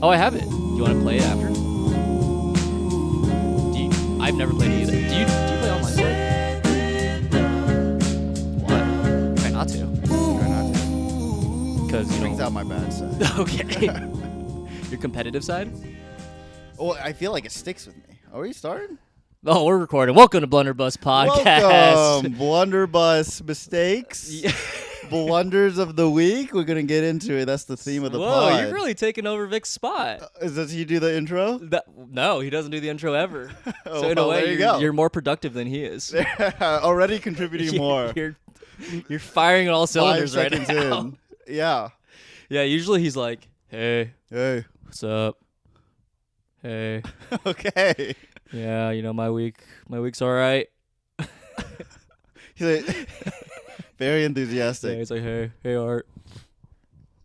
Oh, I have it. Do you want to play it after? I've never played it either. Do you play online sport? What? Try not to. Try not to. Because you Brings know. out my bad side. Okay. Your competitive side? Well, I feel like it sticks with me. Are we starting? Oh, we're recording. Welcome to Blunderbuss Podcast. Welcome, Blunderbuss mistakes. Yeah. Blunders of the week. We're gonna get into it. That's the theme of the Whoa, pod. you're really taking over Vic's spot. Does he do the intro? No, he doesn't do the intro ever. Oh, So in a well, way, there you go. you're more productive than he is. Already contributing more. You're firing on all 5 cylinders right seconds now. in. Yeah. Yeah, usually he's like, "Hey, Hey. what's up? Hey, Okay. yeah, you know my week's all right." He's like, very Yeah, enthusiastic. he's like, "Hey, Art,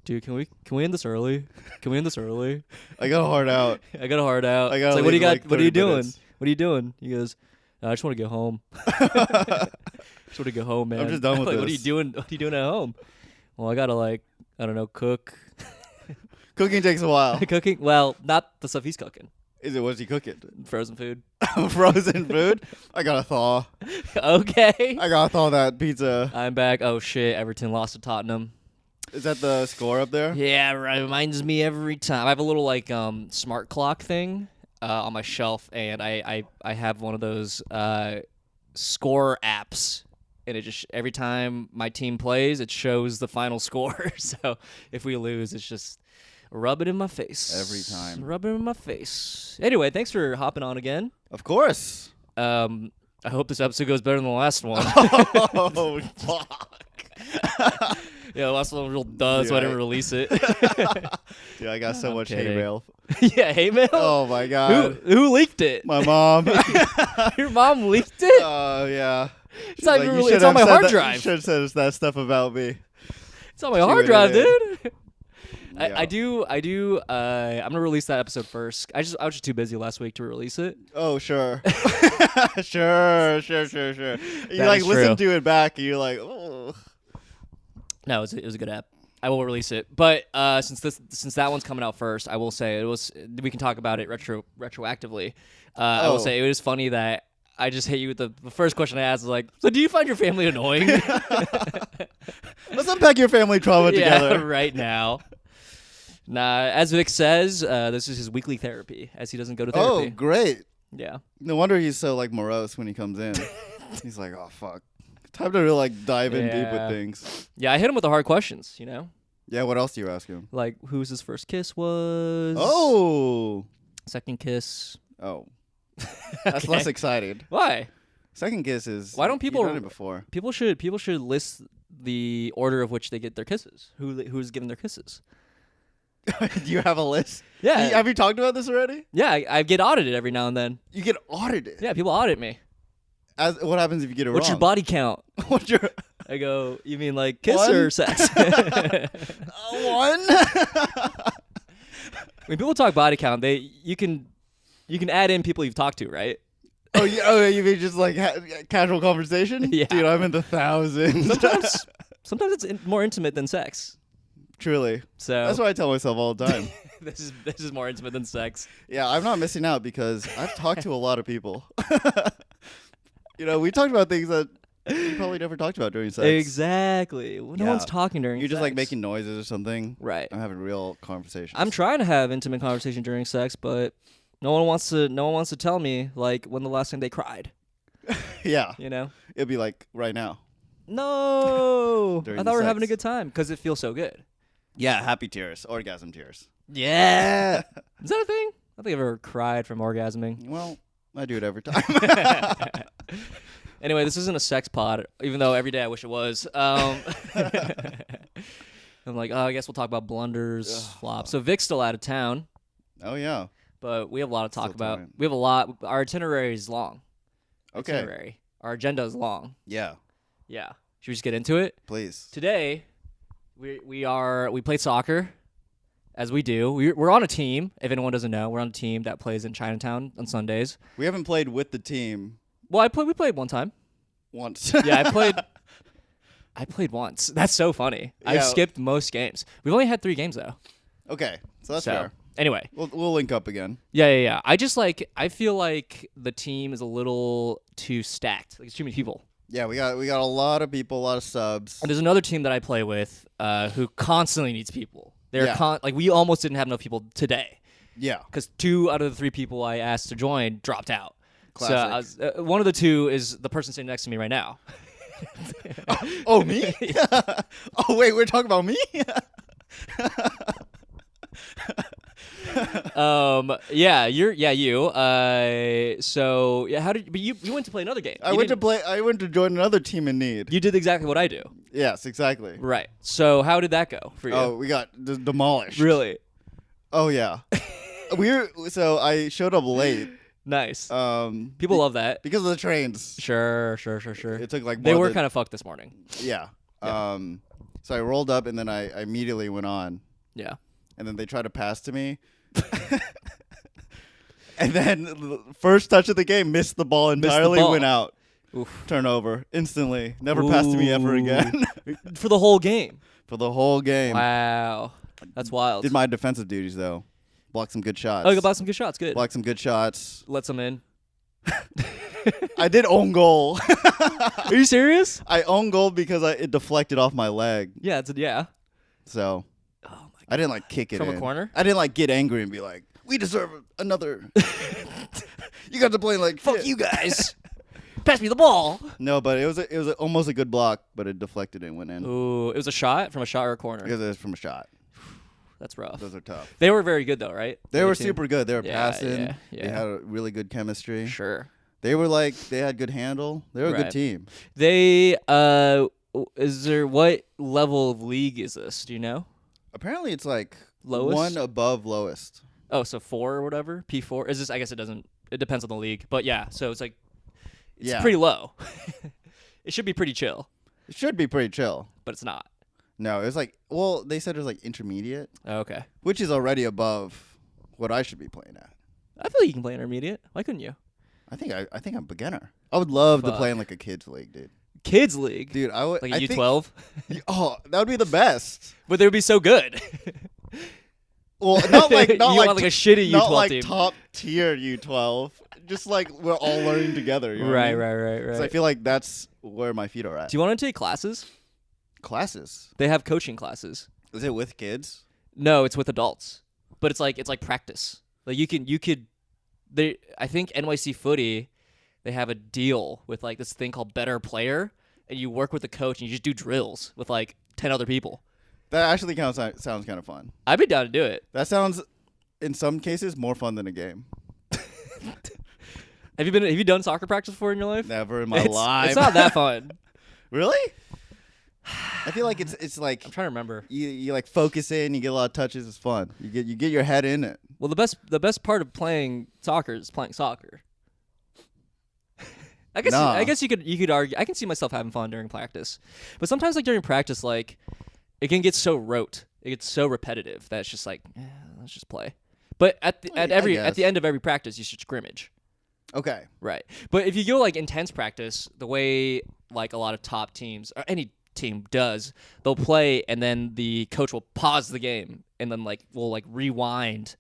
dude, can we end this early? Can we end this early? I got a heart out. I got a heart out." I It's gotta like, "What do you leave in, got? like, What are you 30 doing? minutes. What are you doing?" He goes, "I just want to get home. Just want to get home, man. I'm just done with like, this. What are you doing? What are you doing at home?" Well, I gotta I don't know, cook. Cooking takes a while. Cooking? Well, not the stuff he's cooking. What's he cooking? Frozen food. Frozen food? I gotta thaw. Okay. I gotta thaw that pizza. I'm back. Oh shit! Everton lost to Tottenham. Is that the score up there? Yeah, right. Reminds me every time. I have a little smart clock thing on my shelf, and I have one of those score apps, and it just every time my team plays, it shows the final score. So if we lose, it's just rub it in my face Every time. Rub it in my face. Anyway, thanks for hopping on again. Of course. I hope this episode goes better than the last one. Oh, fuck. Yeah, the last one was real duh, so I didn't release it. Dude, I got so I'm much hate kidding. mail. Yeah, hey mail. Oh, my God. Who leaked it? My mom. Your mom leaked it? Oh, yeah. It's not She's even you really, it's should on my have said hard that- drive. You should have said that stuff about me. It's on my See hard what drive, it dude. Yeah. I do. I'm gonna release that episode first. I was just too busy last week to release it. Oh, sure. Sure. You That is listen true. to it back and you're like, oh. No, it was a good app. I will release it, but since that one's coming out first, I will say we can talk about it retroactively. I will say it was funny that I just hit you with the first question I asked was like, so do you find your family annoying? Let's unpack your family trauma Yeah, together. right now. Nah, as Vic says, this is his weekly therapy, as he doesn't go to Oh, therapy. great. Yeah. No wonder he's so morose when he comes in. He's like, oh, fuck. Time to really dive in deep Yeah. with things. Yeah, I hit him with the hard questions, you know? Yeah, what else do you ask him? Like whose his first kiss was. Oh. Second kiss. Oh. That's Okay. less exciting. Why? Second kiss is. Why don't people- You've done it before. People should list the order of which they get their kisses. Who's given their kisses. Do you have a list? Yeah. Have you talked about this already? Yeah, I get audited every now and then. You get audited. Yeah, people audit me. What happens if you get it What's your wrong? body count? What's your I go, you mean like kiss One? or sex? one? When people talk body count, you can add in people you've talked to, right? Oh, you mean just casual conversation? Yeah. Dude, I'm in the thousands. Sometimes it's more intimate than sex. Truly. So That's what I tell myself all the time. this is more intimate than sex. Yeah, I'm not missing out because I've talked to a lot of people. We talked about things that you probably never talked about during sex. Exactly. No Yeah. one's talking during You're just sex. making noises or something. Right. I'm having real conversations. I'm trying to have intimate conversation during sex, but no one wants to tell me when the last time they cried. Yeah. You know? It'll be right now. No. During I the thought we were having a sex. good time because it feels so good. Yeah, happy tears, orgasm tears. Yeah. Is that a thing? I don't think I've ever cried from orgasming. Well, I do it every time. Anyway, this isn't a sex pod, even though every day I wish it was. I'm like, I guess we'll talk about blunders, flops. So Vic's still out of town, Oh, yeah. but we have a lot to talk Still about. time. We have a lot. Our itinerary is long. Okay. Itinerary. Our agenda is long. Yeah, Yeah. Should we just get into it? please. Today, we play soccer, as we do. We're on a team. If anyone doesn't know, we're on a team that plays in Chinatown on Sundays. We haven't played with the team Well, we played one time. once. Yeah, I played once. That's so funny. I Yeah. skipped most games. We've only had 3 games though. Okay, so that's So, fair. Anyway. We'll link up again. Yeah. I feel like the team is a little too stacked. Like, it's too many people. Yeah, we got a lot of people, a lot of subs. And there's another team that I play with who constantly needs people. Yeah. Like, we almost didn't have enough people today. Yeah. Because 2 out of the 3 people I asked to join dropped out. Classic. So one of the 2 is the person sitting next to me right now. Oh, me? Oh, wait, we're talking about me? You. So yeah, but you went to play another game. I went to join another team in need. You did exactly what I do. Yes, exactly. Right. So how did that go for you? Oh, we got demolished. Really? Oh yeah. So I showed up late. Nice. People love that because of the trains. Sure. It took like they were kind of fucked this morning. Yeah. So I rolled up and then I immediately went on. Yeah. And then they tried to pass to me. And then the first touch of the game, missed the ball entirely, went out. Oof. Turnover instantly. Never passed to me ever again. For the whole game. For the whole game. Wow. That's wild. Did my defensive duties though. Blocked some good shots. Oh, you blocked some good shots. Good. Blocked some good shots. Let some in. I did own goal. Are you serious? I own goal because it deflected off my leg. Yeah. Yeah. So. Oh my God. I didn't like kick it from in. a corner. I didn't like get angry and be like, "We deserve another." You got to play like fuck shit. you guys. Pass me the ball. No, but it was almost a good block, but it deflected and went in. Ooh, it was a shot from a shot or a corner. Because it was from a shot. That's rough. Those are tough. They were very good though, right? They were super good. They were Yeah, passing. yeah. They had a really good chemistry. Sure. They had good handle. They were a good team. They what level of league is this? Do you know? Apparently it's like lowest? one above lowest. Oh, so 4 or whatever? P4? Is this? I guess it doesn't. It depends on the league. But yeah, so it's like it's pretty low. It should be pretty chill. It should be pretty chill. But it's not. No, it was like they said it was like intermediate. Oh, okay. Which is already above what I should be playing at. I feel like you can play intermediate. Why couldn't you? I think I'm beginner. I would love to play in like a kids league, dude. Kids league, dude. I would like a U12. That would be the best. But they would be so good. Well, not like you want like a shitty U12 not like team. top tier U12. Just like we're all learning together. You know Right. what I mean? So I feel like that's where my feet are at. Do you want to take classes? Classes? They have coaching classes. Is it with kids? No, it's with adults. But it's like practice. Like you could. I think NYC Footy, they have a deal with like this thing called Better Player, and you work with the coach and you just do drills with like 10 other people. That actually sounds kind of fun. I'd be down to do it. That sounds, in some cases, more fun than a game. Have you done soccer practice before in your life? Never in my life. It's not that fun. Really? I feel like it's like I'm trying to remember. You like focus in, you get a lot of touches. It's fun. You get your head in it. Well, the best part of playing soccer is playing soccer. I guess you could argue. I can see myself having fun during practice, but sometimes like during practice, like it can get so rote. It gets so repetitive that it's just like, let's just play. But at the end of every practice, you should scrimmage. Okay. Right. But if you go like intense practice, the way like a lot of top teams or any team does, they'll play and then the coach will pause the game and then like we'll like rewind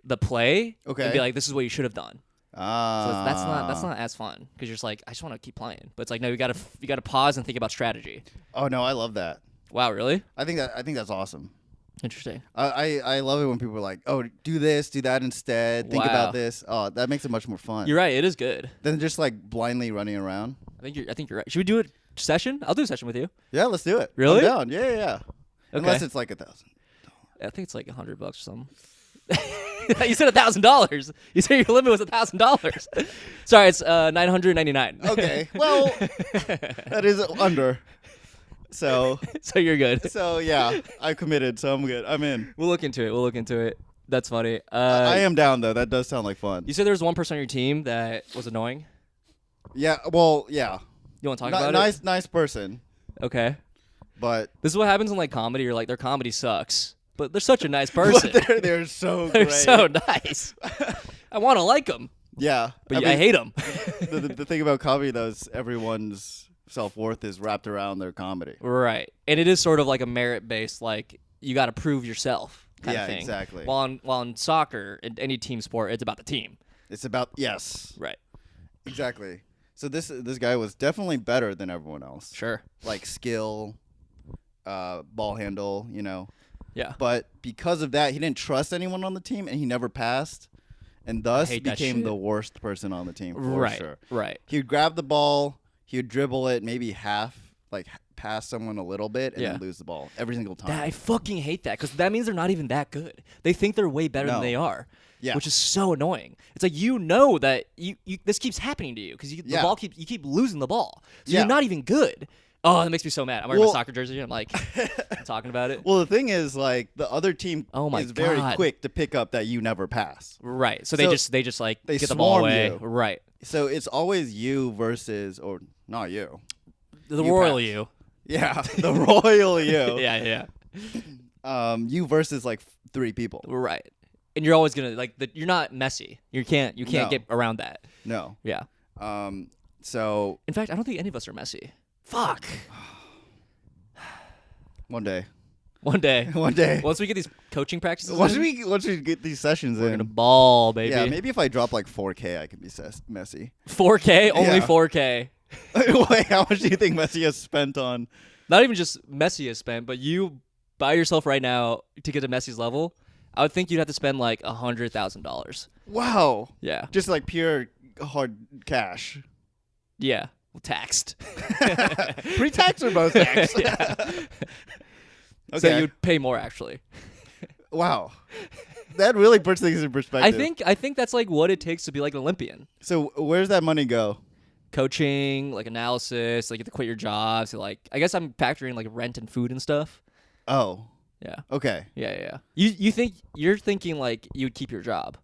the play and be like, this is what you should have done. So that's not as fun because you're just like, I just want to keep playing. But it's like, no, you gotta pause and think about strategy. Oh no, I love that. Wow, really? I think that's awesome. Interesting. I love it when people are like, oh, do this, do that instead. Think about this. Oh, that makes it much more fun. You're right. It is good. Than just like blindly running around. I think you're right. Should we do a session? I'll do a session with you. Yeah, let's do it. Really? I'm down. Yeah. Okay. Unless it's like $1,000. I think it's like $100 or something. You said $1,000. You said your limit was $1,000. Sorry, it's $999. Okay. Well, that is under. So you're good. So yeah, I committed. So I'm good. I'm in. We'll look into it. That's funny. I am down though. That does sound like fun. You said there was one person on your team that was annoying. Yeah. Well, yeah. You want to talk about it? Nice person. Okay. But this is what happens in like comedy. You're like, their comedy sucks, but they're such a nice person. But they're so they're great. so nice. I want to like them. Yeah. But I hate them. The thing about comedy though is everyone's self-worth is wrapped around their comedy. Right. And it is sort of like a merit-based, like, you got to prove yourself. kind Yeah, of thing. exactly. While in soccer, in any team sport, it's about the team. It's about yes, Right. exactly. So this guy was definitely better than everyone else. Sure. Like skill, ball handle, Yeah. But because of that, he didn't trust anyone on the team, and he never passed, and thus hate that became shit. the worst person on the team for Right. sure. Right. He would grab the ball, he would dribble it maybe half, like pass someone a little bit, and Yeah. then lose the ball every single time. I fucking hate that because that means they're not even that good. They think they're way better than No. they are. Yeah. Which is so annoying. It's like that you this keeps happening to you because the Yeah. ball you keep losing the ball. So Yeah. you're not even good. Oh, that makes me so mad. I'm wearing Well- my soccer jersey. I'm like I'm talking about it. Well, the thing is, like, the other team Oh my is very God. quick to pick up that you never pass. Right. So So they just like they get the ball swarm away. you. Right. So it's always you versus, or not you. The You royal pass. you. Yeah, the royal you. Yeah. You versus like 3 people. Right. And you're always gonna you're not Messi. You can't No. get around that. No. Yeah. So In fact, I don't think any of us are Messi. Fuck. one day, One day. one day, Once we get these coaching practices, once in, we get these sessions we're in, gonna ball, baby. yeah, maybe if I drop like 4K, I can be Messi. 4K, only Yeah. 4K. Wait, how much do you think Messi has spent on? Not even just Messi has spent, but you by yourself right now to get to Messi's level. I would think you'd have to spend like $100,000. Wow, Yeah, just like pure hard cash. yeah, well, taxed. Pre-tax or post-tax? Yeah. Okay. So you'd pay more actually. Wow, that really puts things in perspective. I think that's like what it takes to be like an Olympian. So where's that money go? Coaching, like analysis, like you have to quit your job. So like I guess I'm factoring like rent and food and stuff. Oh, Yeah. okay. Yeah. You're thinking like you'd keep your job,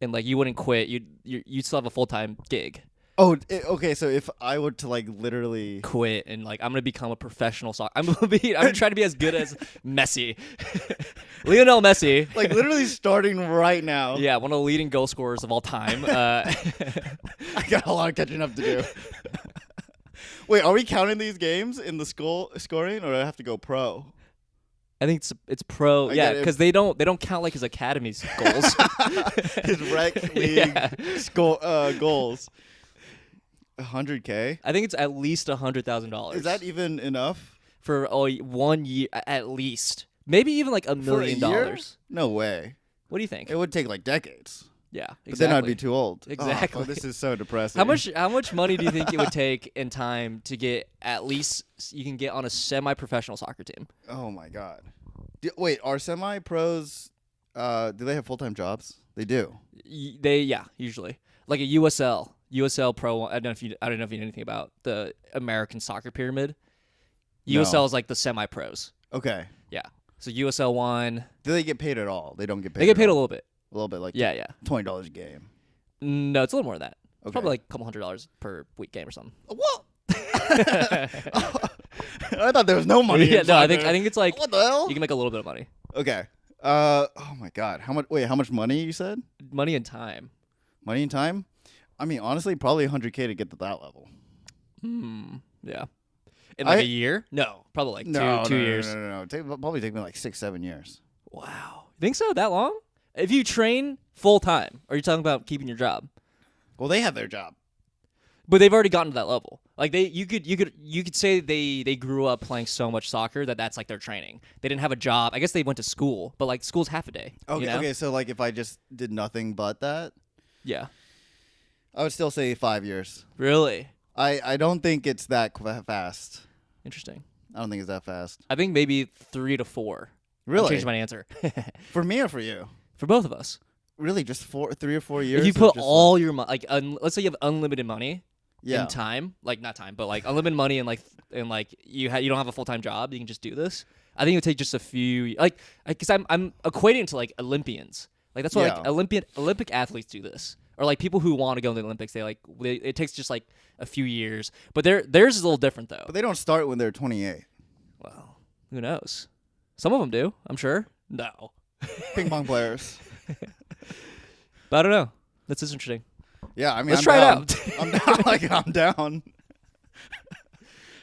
and like you wouldn't quit. You'd still have a full-time gig. Oh, okay. So if I were to like literally, Quit and like I'm gonna become a professional soccer. I'm gonna try to be as good as Messi, Lionel Messi. like literally starting right now, Yeah, one of the leading goal scorers of all time. I got a lot of catching up to do. Wait, are we counting these games in the scoring, or do I have to go pro? I think it's pro. I Yeah, get it. because they don't count like his academy's goals. His rec league Yeah. goals. 100K. I think it's at least $100,000. Is that even enough for 1 year at least? Maybe even like $1 for a million. year? No way. What do you think? It would take like decades. Yeah, But exactly. then I'd be too old. Exactly. Oh, fuck, this is so depressing. How much money do you think it would take in time to get at least you can get on a semi-professional soccer team? Oh my god. Wait, are semi-pros? Do they have full-time jobs? They do. Usually like a USL Pro. I don't know if you know anything about the American soccer pyramid. No. USL is like the semi-pros. Okay. Yeah. So USL 1, Do they get paid at all? They don't get paid. they get paid at a all? little bit. A little bit, like Yeah. $20 a game. No, it's a little more than that. It's Okay. probably like a couple $100 per week game or something. What? I thought there was no money. Yeah, in no, I soccer. think it's like What the hell? you can make a little bit of money. Okay. Oh my god. How much? Wait, how much money you said? Money and time. Money and time? I mean, honestly, probably 100K to get to that level. Yeah. In like I- a year? No, probably like No, two no, years. No. Probably take me like 6-7 years. Wow. Think so? That long? If you train full time, are you talking about keeping your job? Well, they have their job. But they've already gotten to that level. Like you could say they grew up playing so much soccer that's like their training. They didn't have a job. I guess they went to school, but like school's half a day. Okay. You know? Okay. So like, if I just did nothing but that, Yeah. I would still say 5 years. Really I don't think it's that fast. interesting. I don't think it's that fast. I think maybe 3 to 4. Really? Change my answer For me or for you? for both of us. Really, just 3 or 4 years. If you of put just, all your money, like let's say you have unlimited money. yeah. In time, like not time, but like unlimited money and like you don't have a full time job, you can just do this. I think it would take just a few, like, because I'm equating it to like Olympians, like that's what Yeah. like Olympic athletes do this, or like people who want to go to the Olympics. It takes just like a few years, but theirs is a little different though. But they don't start when they're 28. Well, who knows? Some of them do, I'm sure. No, Ping pong players. but I don't know. That's just interesting. Yeah, I mean, Let's I'm try it down. out. I'm down. Like I'm down.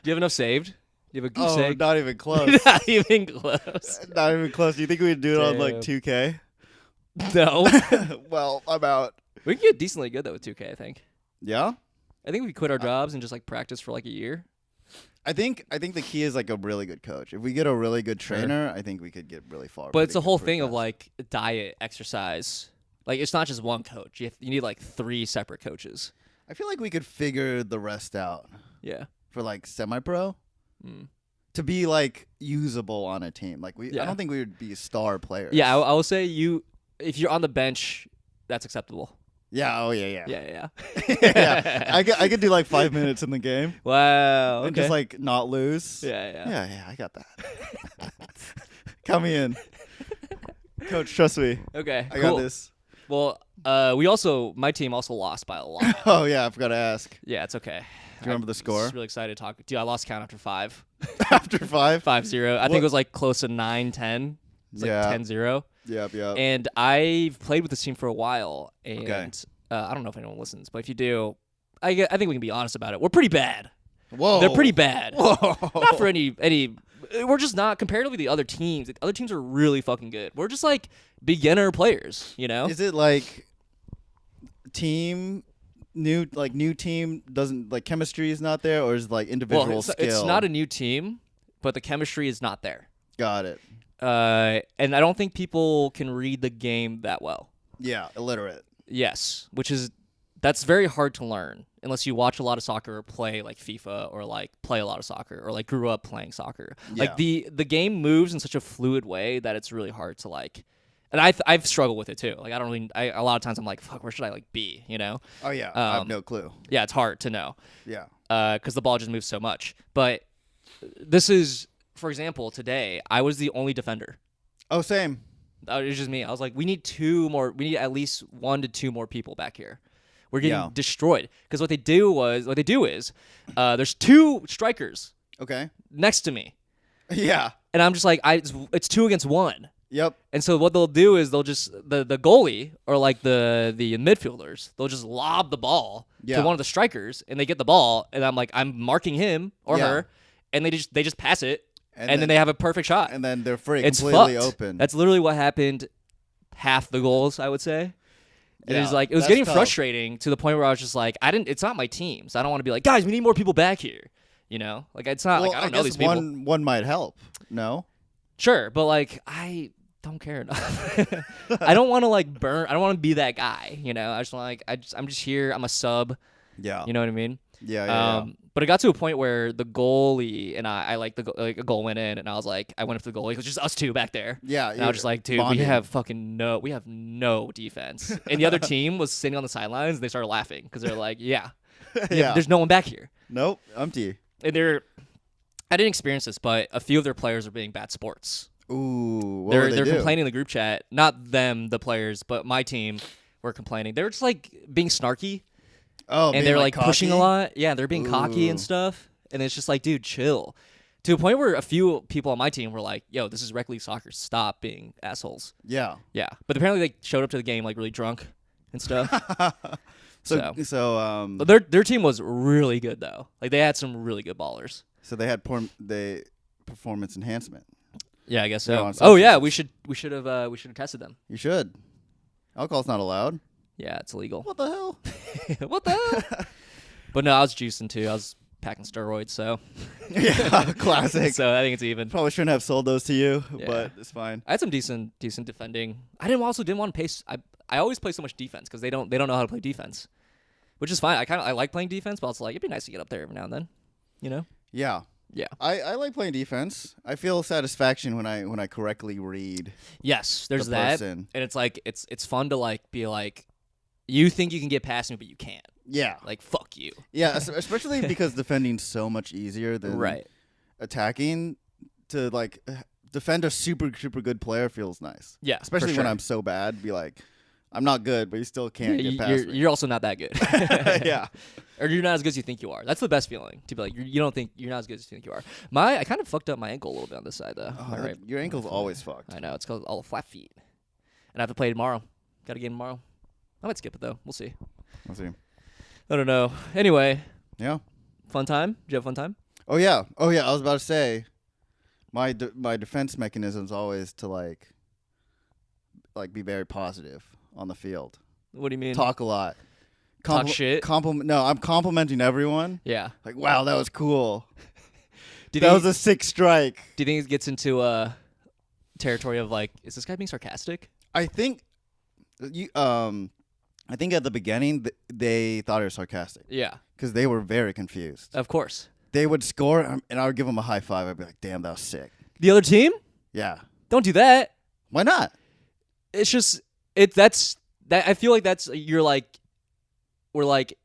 Do you have enough saved? You have a goose Oh, egg? not even close. Not even close. Not even close. You think we'd do it on like Damn. 2K? No. Well, I'm out. We can get decently good though with 2K. I think. Yeah. I think we quit our jobs and just like practice for like a year. I think the key is like a really good coach. If we get a really good trainer, I think we could get really far. But it's pretty a whole pretty thing of fast. like diet, exercise. Like it's not just one coach. You need like 3 separate coaches. I feel like we could figure the rest out Yeah. for like semi-pro Mm. to be like usable on a team. Like I Yeah. don't think we would be star players. Yeah, I will say if you're on the bench, that's acceptable. Yeah. Oh yeah. Yeah. Yeah. I could do like 5 minutes in the game Wow. Okay. and just like not lose. yeah. Yeah. I got that. Count me in, coach. Trust me. Okay. I cool. got this. Well, my team also lost by a lot. Oh yeah, I forgot to ask. Yeah, it's okay. Do you remember the score? I'm really excited to talk. Dude, I lost count after 5. After 5. 5-0. I think it was like close to 9-10. It's Yeah. like 10-0. Yep. And I've played with this team for a while, and Okay. I don't know if anyone listens, but if you do, I think we can be honest about it. We're pretty bad. Whoa. They're pretty bad. Whoa. Not for any. We're just not comparatively to the other teams. The other teams are really fucking good. We're just like beginner players, you know? Is it like new team doesn't like chemistry is not there, or is it like individual Well, skill? it's not a new team, but the chemistry is not there. Got it. And I don't think people can read the game that well. Yeah, illiterate. Yes, that's very hard to learn unless you watch a lot of soccer or play like FIFA or like play a lot of soccer or like grew up playing soccer. Yeah. Like the game moves in such a fluid way that it's really hard to like. And I've struggled with it too. Like I don't really. A lot of times I'm like, fuck, where should I like be? You know? Oh yeah, I have no clue. Yeah, it's hard to know. Yeah. Because the ball just moves so much. But this is, for example, today I was the only defender. Oh, same. It was just me. I was like, we need at least 1 to 2 more people back here. We're getting destroyed. Because what they do is, there's 2 strikers Okay. next to me. Yeah. And I'm just like, it's 2 against 1. Yep. And so what they'll do is they'll just, the goalie or like the midfielders, they'll just lob the ball to one of the strikers and they get the ball. And I'm like, I'm marking him or her. And they just pass it. And then they have a perfect shot. And then they're free, It's completely fucked. open. That's literally what happened half the goals, I would say. And Yeah, it was that's getting tough. frustrating to the point where I was just like, it's not my team. So I don't want to be like, guys, we need more people back here. You know? Like it's not like I don't know these people. One might help. No. Sure, but like I don't care enough. I don't want to like burn. I don't want to be that guy, you know? I just want I'm just here. I'm a sub. Yeah. You know what I mean? Yeah. But it got to a point where the goalie and I like a goal went in, and I was like, I went up to the goalie. It was just us 2 back there. Yeah. And I was just like, dude, bonding. we have no defense. And the other team was sitting on the sidelines. And they started laughing because they're like, yeah, there's no one back here. Nope. Empty. And I didn't experience this, but a few of their players are being bad sports. Ooh. What They're would they do? complaining in the group chat. Not them, the players, but my team were complaining. They were just like being snarky. Oh, And they're like cocky? pushing a lot. Yeah, they're being cocky and Ooh. stuff. And it's just like, dude, chill. To a point where a few people on my team were like, yo, this is rec league soccer. Stop being assholes. Yeah. Yeah. But apparently they showed up to the game like really drunk and stuff. So But their team was really good though. Like they had some really good ballers. so they had performance enhancement. Yeah, I guess They're so. on Oh yeah, substances. we should have tested them. You should. Alcohol's not allowed. Yeah, it's illegal. What the hell? What the hell? But no, I was juicing too. I was packing steroids, so Yeah, classic. so I think it's even. Probably shouldn't have sold those to you, Yeah. but it's fine. I had some decent defending. I also didn't want to pace. I always play so much defense because they don't know how to play defense, which is fine. I like playing defense, but it's like it'd be nice to get up there every now and then, you know? Yeah. Yeah. I like playing defense. I feel satisfaction when I correctly read Yes, there's the that, person. and it's like it's fun to like be like, you think you can get past me, but you can't. Yeah. Like fuck you. Yeah, especially because defending's so much easier than Right. attacking. To like defend a super good player feels nice. Yeah. for Especially sure. when I'm so bad, be like, I'm not good, but you still can't get past me. You're also not that good. Yeah. Or you're not as good as you think you are. That's the best feeling, to be like, you don't think you're not as good as you think you are. I kind of fucked up my ankle a little bit on this side, though. Oh, My right- your ankle's always fucked. I know. It's called all the flat feet. And I have to play tomorrow. Got a game tomorrow. I might skip it, though. We'll see. Let's see. I don't know. Anyway, Yeah. fun time? Did you have a fun time? Oh yeah. Oh yeah. I was about to say my defense mechanism is always to like be very positive on the field. What do you mean? Talk a lot. Talk shit? No, I'm complimenting everyone. Yeah. Like, wow, that was cool. Do That was a sick strike. you think it gets into territory of like, is this guy being sarcastic? I think I think at the beginning they thought it was sarcastic Yeah, because they were very confused. of course. They would score and I would give them a high five. I'd be like, damn, that was sick. The other team? Yeah. Don't do that. Why not? It's just that's that. I feel like that's we're like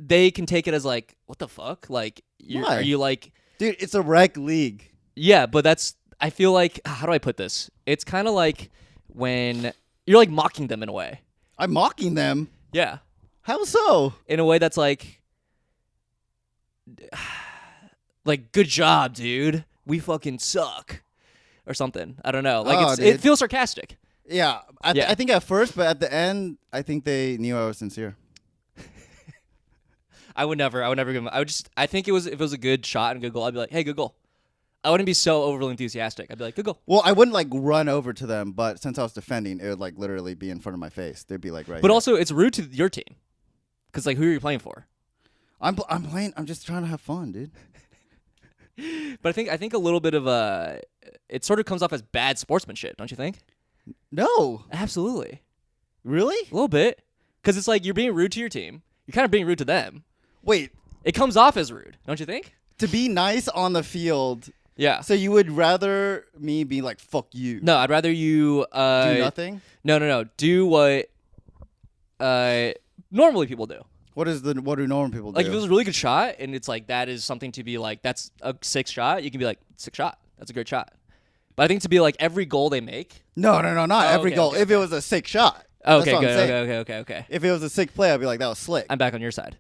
they can take it as like, what the fuck? Like, Why? are you like, Dude, it's a rec league. yeah? But that's, I feel like, how do I put this? It's kind of like when you're like mocking them in a way. I'm mocking them. Yeah, How so? in a way that's like good job, dude. We fucking suck, or something. I don't know. Like Oh, it dude. feels sarcastic. Yeah. Yeah. I think at first, but at the end, I think they knew I was sincere. I would never give him. I think if it was a good shot and a good goal, I'd be like, hey, good goal. I wouldn't be so overly enthusiastic. I'd be like, good goal. Well, I wouldn't like run over to them, but since I was defending, it would like literally be in front of my face. They'd be like right But here. also, it's rude to your team, because like, who are you playing for? I'm playing. I'm just trying to have fun, dude. But I think a little bit of it sort of comes off as bad sportsmanship, don't you think? No, Absolutely, really? a little bit, because it's like you're being rude to your team. You're kind of being rude to them. Wait, It comes off as rude, don't you think? to be nice on the field. Yeah. So you would rather me be like fuck you? No, I'd rather you Do nothing. No. Do what normally people do. What do normal people do? Like if it was a really good shot and it's like that is something to be like, that's a sick shot, you can be like, sick shot. That's a great shot. But I think to be like every goal they make. no, not every okay, goal. okay, If it was a sick shot. Okay, That's what I'm good. saying. Okay. If it was a sick play, I'd be like, that was slick. I'm back on your side.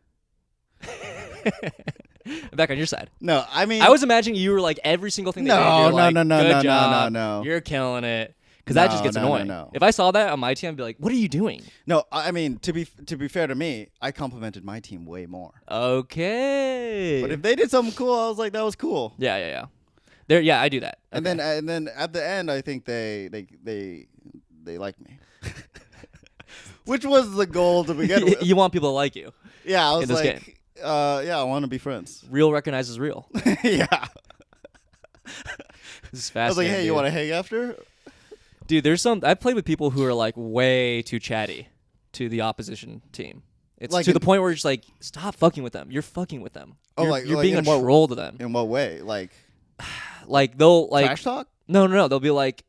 I'm back on your side. No, I mean, I was imagining you were like every single thing they No, did. You're no, like, no, no, good no, job. no. You're killing it. Because that just gets No. annoying. If I saw that on my team, I'd be like, what are you doing? no. I mean, to be fair to me, I complimented my team way more. Okay. But if they did something cool, I was like, that was cool. Yeah. There, yeah, I do that. And Okay. then at the end, I think they liked me, which was the goal to begin with. You want people to like you. Yeah, I was in this like, game. yeah, I want to be friends. Real recognizes real. Yeah. This is I was like, fascinating. hey, you want to hang after? Dude, I've played with people who are like way too chatty to the opposition team. It's Like to the in- point where you're just like, stop fucking with them. You're fucking with them. Oh, You're like being a in what- troll to them. In what way? Like Like they'll like trash talk? no. They'll be like,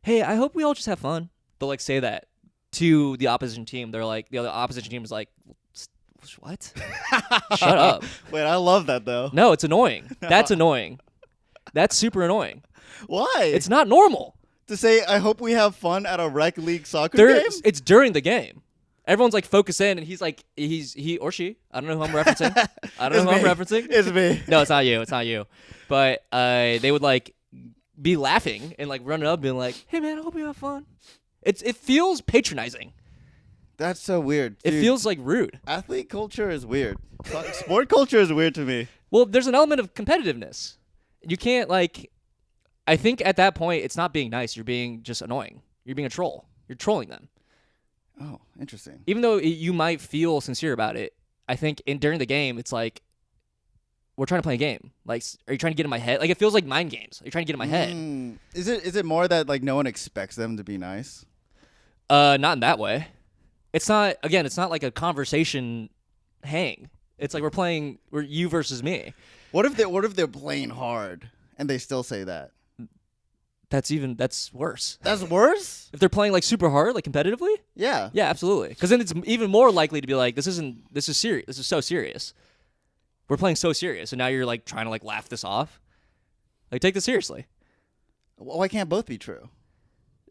hey, I hope we all just have fun. They'll like say that to the opposition team. They're like, the other opposition team is like, what? Shut up. Wait, I love that though. No, it's annoying. That's annoying. That's super annoying. Why? It's not normal. to say, I hope we have fun at a rec league soccer game. It's during the game. Everyone's like focus in, and he's like, he or she. I don't know who I'm referencing. I don't know who I'm referencing. It's me. No, it's not you. It's not you. But they would like be laughing and like running up, being like, "Hey man, I hope you have fun." It feels patronizing. That's so weird. It Dude, feels like rude. athlete culture is weird. Sport culture is weird to me. Well, there's an element of competitiveness. You can't like. I think at that point, it's not being nice. You're being just annoying. You're being a troll. You're trolling them. Oh, interesting. Even though you might feel sincere about it, I think during the game, it's like we're trying to play a game. Like, are you trying to get in my head? Like, it feels like mind games. Are you trying to get in my head? Is it more that like no one expects them to be nice? Not in that way. It's not. Again, it's not like a conversation hang. It's like we're you versus me. What if they're playing hard and they still say that? That's worse. That's worse? If they're playing like super hard, like competitively, Yeah. yeah, absolutely. Because then it's even more likely to be like, this is serious. This is so serious. We're playing so serious, and now you're like trying to like laugh this off. Like, take this seriously. Well, why can't both be true?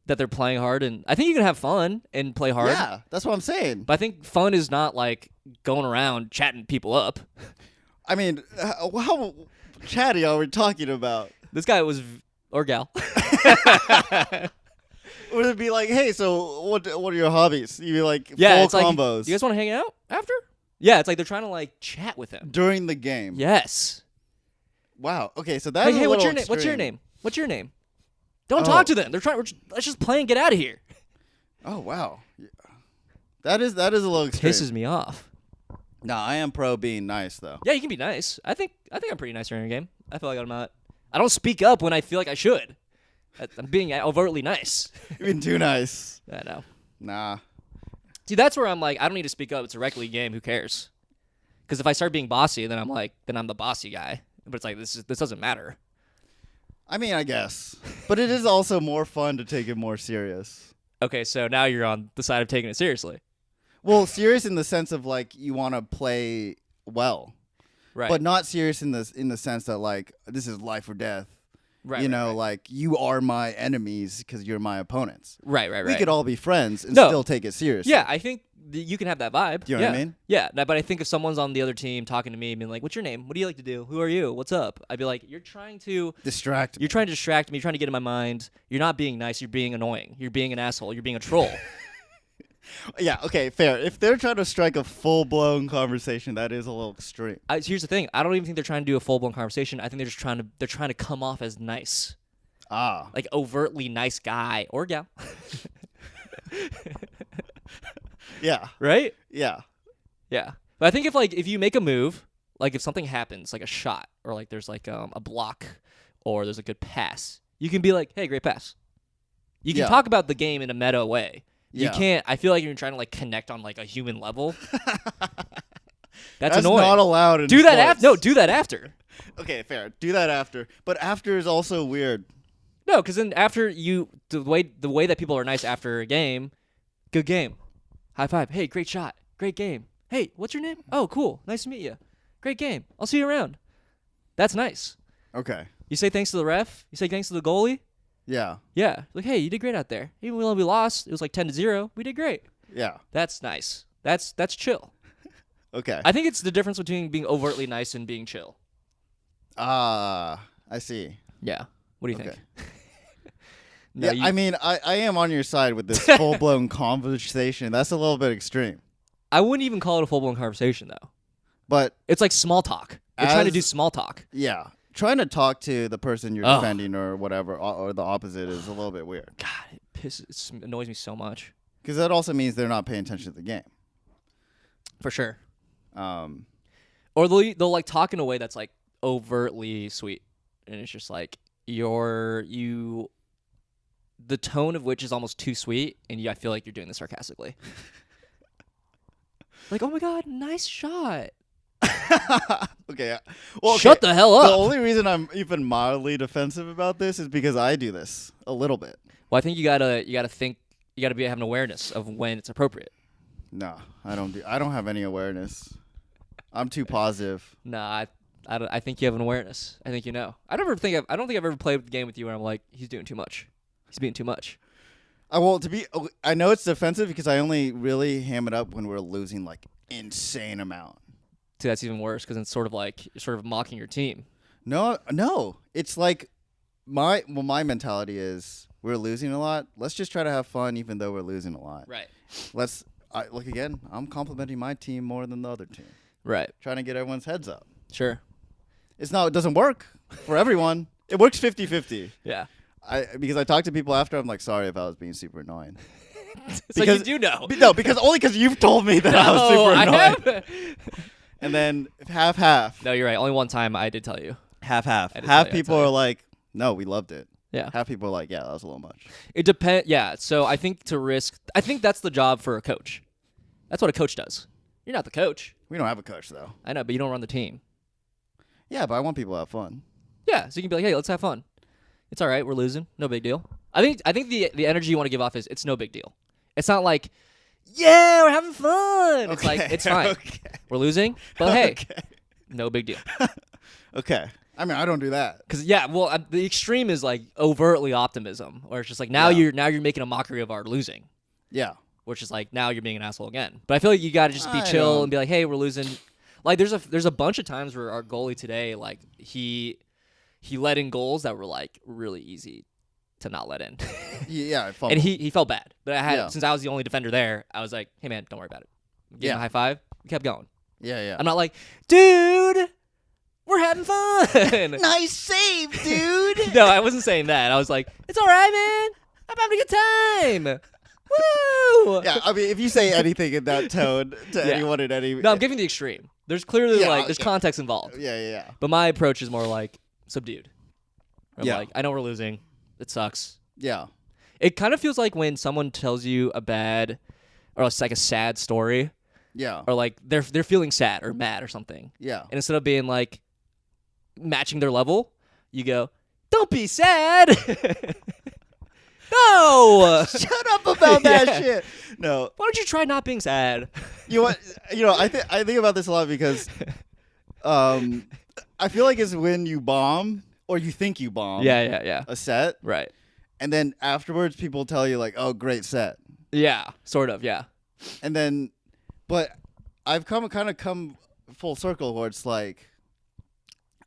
That they're playing hard, and I think you can have fun and play hard. Yeah, that's what I'm saying. But I think fun is not like going around chatting people up. I mean, how chatty are we talking about? This guy was or gal. Would it be like, hey, so what are your hobbies? You'd be like, Yeah, full it's like, combos. you guys want to hang out after? Yeah, it's like they're trying to like chat with him. During the game. Yes. Wow. Okay, so that's Like, hey, what's your name? name? What's your name? What's your name? Don't Oh. talk to them. They're trying. Let's just play and get out of here. Oh wow. Yeah. That is a little extreme. Pisses me off. No, I am pro being nice though. Yeah, you can be nice. I think I'm pretty nice during a game. I feel like I'm not. I don't speak up when I feel like I should. I'm being overtly nice. You're being too nice. I know. Nah. See, that's where I'm like, I don't need to speak up. It's a rec league game. Who cares? Because if I start being bossy, then I'm the bossy guy. But it's like this doesn't matter. I mean, I guess, but it is also more fun to take it more serious. Okay, so now you're on the side of taking it seriously. Well, serious in the sense of like you want to play well, Right. but not serious in the sense that like this is life or death. Right. You know, right. like you are my enemies because you're my opponents. Right. We could all be friends and No. still take it seriously. Yeah, I think you can have that vibe. Do you know what I mean? Yeah, but I think if someone's on the other team talking to me, being like, "What's your name? What do you like to do? Who are you? What's up?" I'd be like, "You're trying to Distract me. You're trying to distract me. You're trying to get in my mind. You're not being nice. You're being annoying. You're being an asshole. You're being a troll." Yeah, okay, fair. If they're trying to strike a full-blown conversation, that is a little extreme. Here's the thing. I don't even think they're trying to do a full blown conversation. I think they're just trying to come off as nice, Ah. like overtly nice guy or gal. Yeah. Right? Yeah. Yeah. But I think if you make a move, like if something happens, like a shot or like there's like a block or there's a good pass, you can be like, "Hey, great pass." You can Yeah. talk about the game in a meta way. You Yeah. can't. I feel like you're trying to like connect on like a human level. That's That's annoying. not allowed in Do that sports. after. No, do that after. Okay, fair. Do that after. But after is also weird. No, because then after the way that people are nice after a game, good game, high five. Hey, great shot, great game. Hey, what's your name? Oh, cool, nice to meet you. Great game. I'll see you around. That's nice. Okay. You say thanks to the ref. You say thanks to the goalie. Yeah. Yeah, like hey, you did great out there. Even when we lost, it was like 10-0. We did great. Yeah. That's nice. That's chill. Okay. I think it's the difference between being overtly nice and being chill. I see. Yeah. What do you Okay. think? No, Yeah, I mean, I am on your side with this full-blown conversation. That's a little bit extreme. I wouldn't even call it a full blown conversation though. But, It's like small talk. They're trying to As- do small talk. yeah, trying to talk to the person you're Ugh. defending or whatever, or the opposite is a little bit weird. God, it annoys me so much. Because that also means they're not paying attention to the game. For sure. Um, Or they'll like talk in a way that's like overtly sweet, and it's just like the tone of which is almost too sweet, and I feel like you're doing this sarcastically. Like, oh my god, nice shot. okay. Well, Shut the hell The up. only reason I'm even mildly defensive about this is because I do this a little bit. Well, I think you gotta think. You gotta have an awareness of when it's appropriate. No, I don't have any awareness. I'm too positive. Nah, I think you have an awareness. I think you know. I don't think I've ever played the game with you where I'm like, he's doing too much. He's being too much. I know it's defensive because I only really ham it up when we're losing like insane amount. See, that's even worse because it's sort of like you're sort of mocking your team. No, it's like my mentality is we're losing a lot. Let's just try to have fun even though we're losing a lot. Right. Look again. I'm complimenting my team more than the other team. Right. Trying to get everyone's heads up. Sure. It doesn't work for everyone. It works 50-50. Yeah. Because I talk to people after, I'm like, sorry if I was being super annoying. So you do know. No, because you've told me that I was super annoying. have. And then half. No, you're right. Only one time I did tell you. Half. I did Half tell you, people are like, no, we loved it. Yeah. Half people are like, yeah, that was a little much. It depends. Yeah. So I think that's the job for a coach. That's what a coach does. You're not the coach. We don't have a coach though. I know, but you don't run the team. Yeah, but I want people to have fun. Yeah. So you can be like, hey, let's have fun. It's all right. We're losing. No big deal. I think the energy you want to give off is it's no big deal. It's not like, yeah, we're having fun. It's like, it's fine. Okay. We're losing, but hey, Okay. no big deal. Okay. I mean, I don't do that. Because the extreme is like overtly optimism, or it's just like now Yeah. you're making a mockery of our losing, Yeah. which is like now you're being an asshole again. But I feel like you got to just be I chill don't- and be like, hey, we're losing. Like there's a bunch of times where our goalie today, like he let in goals that were like really easy to not let in, Yeah. I fumbled. and he felt bad. But Yeah. since I was the only defender there, I was like, hey man, don't worry about it. Give him a high five. We kept going. Yeah. I'm not like, dude, we're having fun. Nice save, dude. No, I wasn't saying that. I was like, it's all right, man. I'm having a good time. Woo! Yeah, I mean, if you say anything in that tone to Yeah. anyone in any... No, I'm giving the extreme. There's clearly Yeah, there's yeah. context involved. Yeah. But my approach is more like subdued. I'm Yeah. like, I know we're losing. It sucks. Yeah. It kind of feels like when someone tells you a bad or it's like a sad story Yeah. or like they're feeling sad or mad or something. Yeah. And instead of being like matching their level, you go, "Don't be sad." No. Shut up about that Yeah. shit. No. Why don't you try not being sad? I think about this a lot because I feel like it's when you bomb or you think you bomb Yeah. a set, Right. and then afterwards people tell you like, "Oh, great set." Yeah, sort of, yeah. And then but I've come full circle where it's like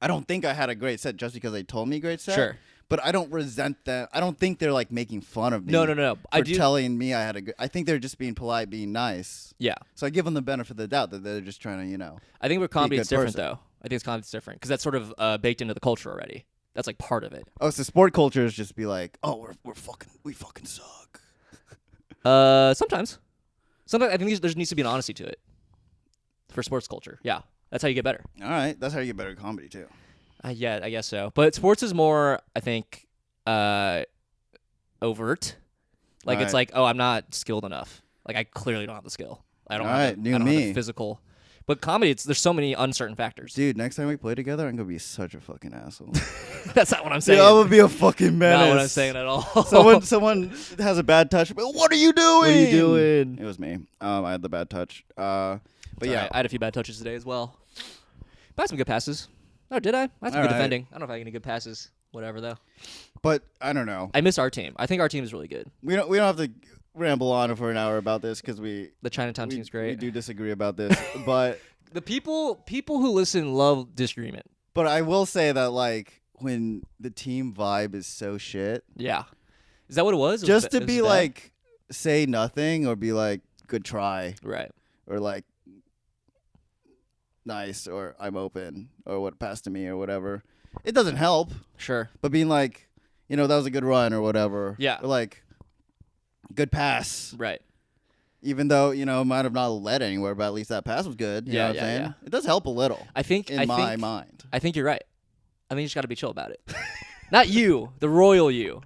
I don't think I had a great set just because they told me great set. Sure. But I don't resent them. I don't think they're like making fun of me. No. For I do. telling me I had a good. I think they're just being polite, being nice. Yeah. So I give them the benefit of the doubt that they're just trying to, I think with comedy good it's different person. though. I think it's comedy's different because that's sort of baked into the culture already. That's like part of it. Oh, so sport culture is just be like, oh, we fucking suck. Sometimes I think there needs to be an honesty to it for sports culture. Yeah, that's how you get better. All right, that's how you get better at comedy too. Yeah, I guess so. But sports is more, I think, overt. Like it's Alright. like, oh, I'm not skilled enough. Like I clearly don't have the skill. I don't Alright, have new I don't have me. the physical. But comedy, there's so many uncertain factors. Dude, next time we play together, I'm gonna be such a fucking asshole. That's not what I'm Dude, saying. I'm gonna be a fucking menace. Not what I'm saying at all. Someone has a bad touch. But what are you doing? What are you doing? It was me. I had the bad touch. But It's yeah, alright. I had a few bad touches today as well. But I had some good passes. Oh, did I? I had some good Alright. defending. I don't know if I had any good passes. Whatever though. but I don't know. I miss our team. I think our team is really good. We don't have to ramble on for an hour about this because we The Chinatown team's great. We do disagree about this, but The people who listen love disagreement. I will say that like when the team vibe is so shit, Yeah. Is that what it was? just It to was be bad? like say nothing or be like good try Right. or like nice or I'm open or what pass to me or whatever. It doesn't help, Sure. but being like, that was a good run or whatever. Yeah. Or like good pass. Right. Even though, it might have not led anywhere, but at least that pass was good. You Yeah, know what yeah, I'm saying? yeah. It does help a little I think in my mind. I think you're right. I think you just got to be chill about it. Not you, the royal you.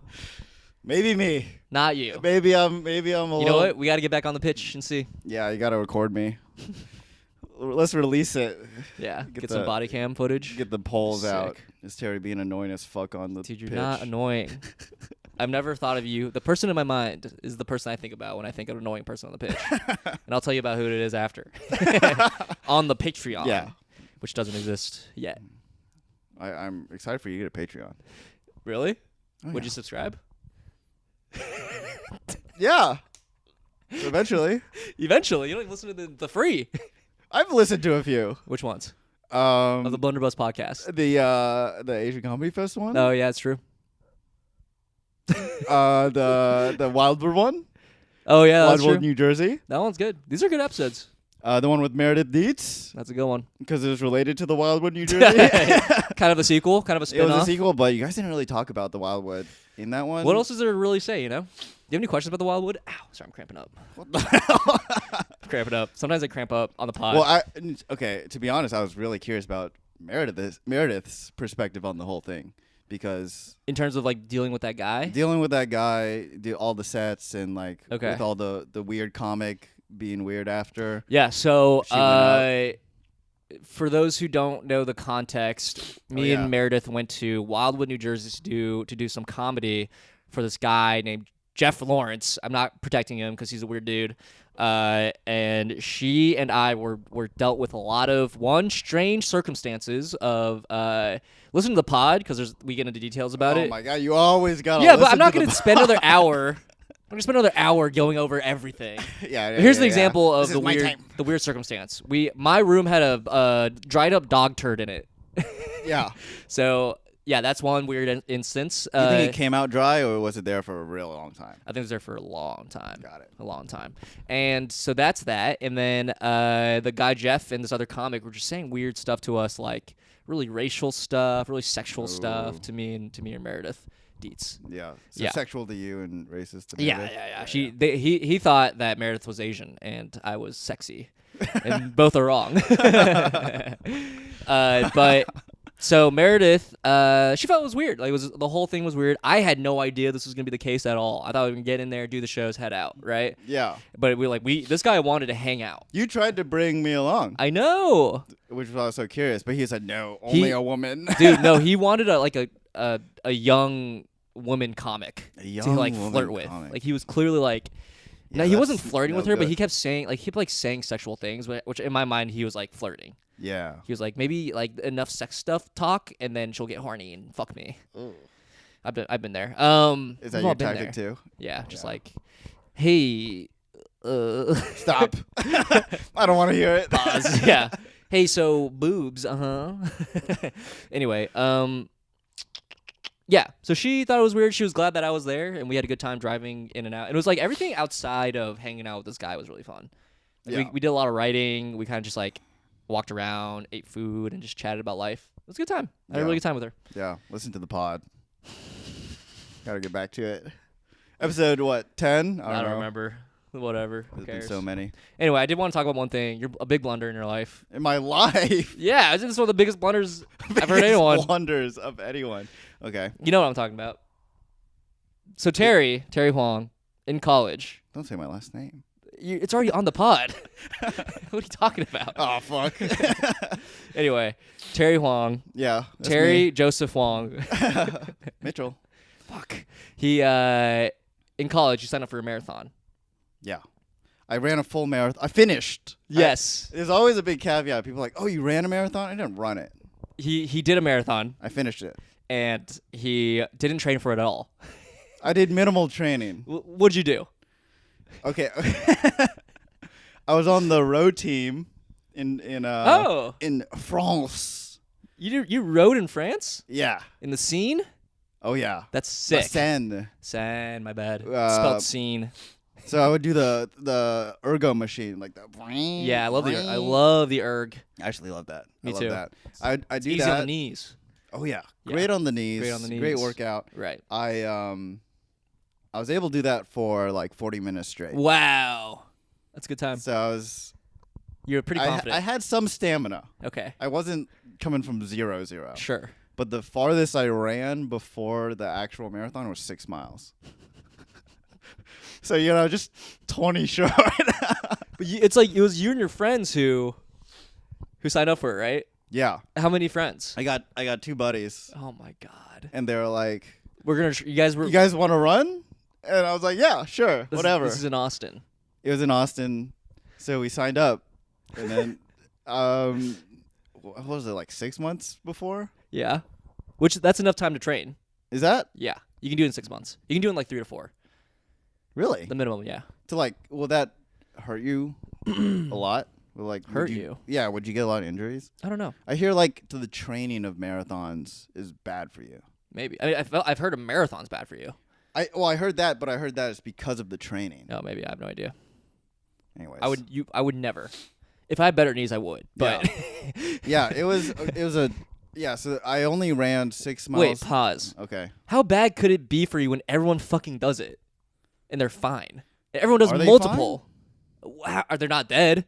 Maybe me. Not you. Maybe I'm a You little... know what? We got to get back on the pitch and see. Yeah, you got to record me. Let's release it. Yeah. Get Get some the- body cam footage. Get the polls out. Sick. Is Terry being annoying as fuck on the Dude, you're pitch? not annoying. I've never thought of you. The person in my mind is the person I think about when I think of an annoying person on the pitch. And I'll tell you about who it is after. On the Patreon. Yeah. Which doesn't exist yet. I'm excited for you to get a Patreon. Really? Oh, Would yeah. you subscribe? Yeah. Eventually. Eventually. You don't even listen to the free. I've listened to a few. Which ones? Of the Blunderbuss podcast. The Asian Comedy Fest one. Oh, yeah, it's true. The Wildwood one. Oh, yeah, that's Wildwood, true. New Jersey. That one's good. These are good episodes. The one with Meredith Dietz That's a good one. because it was related to the Wildwood, New Jersey. Kind of a sequel, kind of a It was spin-off. a sequel, but you guys didn't really talk about the Wildwood in that one. What else is there to really say, Do you have any questions about the Wildwood? Ow, sorry, I'm cramping up. What the hell? I'm cramping up. Sometimes I cramp up on the pod. Well, okay. To be honest, I was really curious about Meredith's perspective on the whole thing because in terms of like dealing with that guy. dealing with that guy, all the sets, and like Okay. with all the weird comic being weird after. Yeah, so She went for those who don't know the context, me yeah. and Meredith went to Wildwood, New Jersey to do some comedy for this guy named Jeff Lawrence. I'm not protecting him because he's a weird dude. And she and I were dealt with a lot of strange circumstances of listen to the pod because we get into details about Oh it. my god, you always gotta. Yeah, but listen I'm not to going the to spend another hour. I'm going to spend another hour going over everything. yeah, Here's an yeah. example of This is my time. the weird circumstance. My room had a dried up dog turd in it. Yeah. So Yeah, that's one weird instance. You think it came out dry, or was it there for a real long time? I think it was there for a long time. Got it. A long time. And so that's that. And then the guy Jeff and this other comic were just saying weird stuff to us, like really racial stuff, really sexual stuff to me and Meredith Dietz. Yeah. So Yeah. sexual to you and racist to me. Yeah. He thought that Meredith was Asian and I was sexy, and both are wrong. But so Meredith, she felt it was weird. Like the whole thing was weird. I had no idea this was gonna be the case at all. I thought we would get in there, do the shows, head out, right? Yeah. But this guy wanted to hang out. You tried to bring me along, I know, which was why I was so curious. But he said no, only a woman. dude. No, he wanted a young woman comic A young to like woman flirt with. comic. Like he was clearly like. Yeah, No, he wasn't that's flirting no with her, but good. he kept saying saying sexual things, which in my mind he was like flirting. Yeah. He was like maybe like enough sex stuff talk, and then she'll get horny and fuck me. Ooh. I've been there. Is that we've your all been tactic there. too? Yeah, just Yeah. like, hey, Stop. I don't want to hear it. pause. Yeah. Hey, so boobs, Anyway, yeah. So she thought it was weird. She was glad that I was there, and we had a good time driving in and out. And it was like everything outside of hanging out with this guy was really fun. Like, Yeah. we did a lot of writing. We kind of just like walked around, ate food, and just chatted about life. It was a good time. I had a really good time with her. Yeah. Listen to the pod. Gotta get back to it. Episode what? 10? I don't remember. Whatever. Who There's been cares? so many Anyway, I did want to talk about one thing. You're a big blunder in your life. in my life. Yeah, isn't this one of the biggest blunders I've heard Biggest anyone? blunders of anyone. Okay. You know what I'm talking about. So Terry Huang, in college. Don't say my last name. It's already on the pod. What are you talking about? Oh fuck. Anyway, Terry Huang. Yeah. that's Terry Joseph Huang. me. Mitchell. Fuck. He in college he signed up for a marathon. Yeah. I ran a full marathon. I finished. Yes. There's always a big caveat. People are like, "Oh, you ran a marathon?" I didn't run it. He did a marathon I finished it. and he didn't train for it at all. I did minimal training. What'd you do? Okay. I was on the road team in France. You rode in France? Yeah. In the scene? Oh yeah. That's sick. Seine. Seine, my bad. Uh, Spelled scene. So I would do the ergo machine, like the. Yeah, I love the erg. I actually love that. Me I love too. that. I do Easy that. on the knees. Oh yeah. Yeah. Great on the knees. Great on the Great knees. workout. Right. I was able to do that for like 40 minutes straight. Wow. That's a good time. So I was. You're pretty confident. I had some stamina. Okay. I wasn't coming from 0-0. Sure. But the farthest I ran before the actual marathon was 6 miles. So, just 20 short. But it's like it was you and your friends who signed up for it, right? Yeah. How many friends? I got 2 buddies, Oh my god. and they were like, We're gonna. You guys were. "You guys want to run?" And I was like, "Yeah, sure, whatever." This is in Austin. It was in Austin, so we signed up, and then, what was it, like 6 months before? Yeah. That's enough time to train. Is that Yeah. You can do it in 6 months. You can do it in like 3 to 4. really? The minimum. Yeah. Will that hurt you a lot? Would Hurt you? Yeah. Would you get a lot of injuries? I don't know. I hear to the training of marathons is bad for you. Maybe. I mean, I've heard a marathon's bad for you. I heard that, but I heard that it's because of the training. No, maybe I have no idea. Anyways, I would never. If I had better knees, I would. But Yeah, it was a yeah. So I only ran 6 miles. wait, pause. Okay. How bad could it be for you when everyone fucking does it, and they're fine? Everyone does Are they multiple. Wow, are they not dead?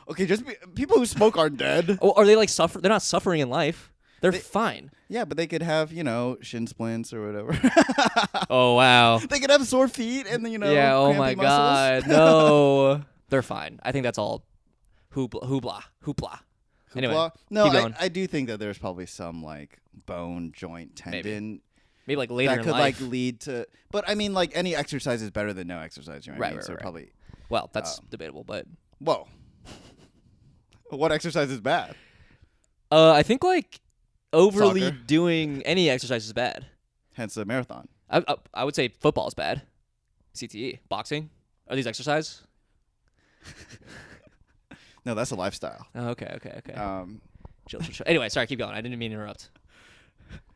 Okay, people who smoke aren't dead. Or are they like suffer? They're not suffering in life. They're They- fine. Yeah, but they could have shin splints or whatever. Oh wow. They could have sore feet and then Yeah. Oh my crampy muscles. god. No. They're fine. I think that's all hoopla. Anyway, Hoopla. No, keep going. I do think that there's probably some bone, joint, tendon Maybe like later that in could life. lead to. But I mean, any exercise is better than no exercise. You know what I Right, mean? right, So right. probably. Well, that's debatable, but Whoa. What exercise is bad? I think overly Soccer. doing any exercise is bad. Hence the marathon. I would say football is bad. CTE, boxing, are these exercise? No, that's a lifestyle. Oh, okay. Um, Chill. Anyway, sorry, keep going. I didn't mean to interrupt.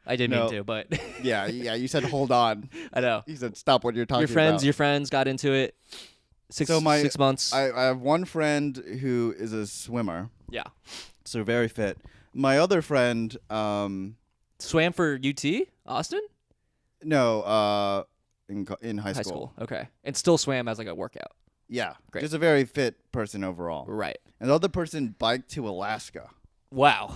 I didn't No. mean to, but Yeah, you said hold on. I know. You said stop what you're talking Your friends got into it. Six 6 months. I have one friend who is a swimmer, yeah. so very fit. My other friend, Swam for UT Austin no, in high high school. school. Okay, and still swam as like a workout. Yeah, Great. just a very fit person overall. Right. And the other person biked to Alaska Wow.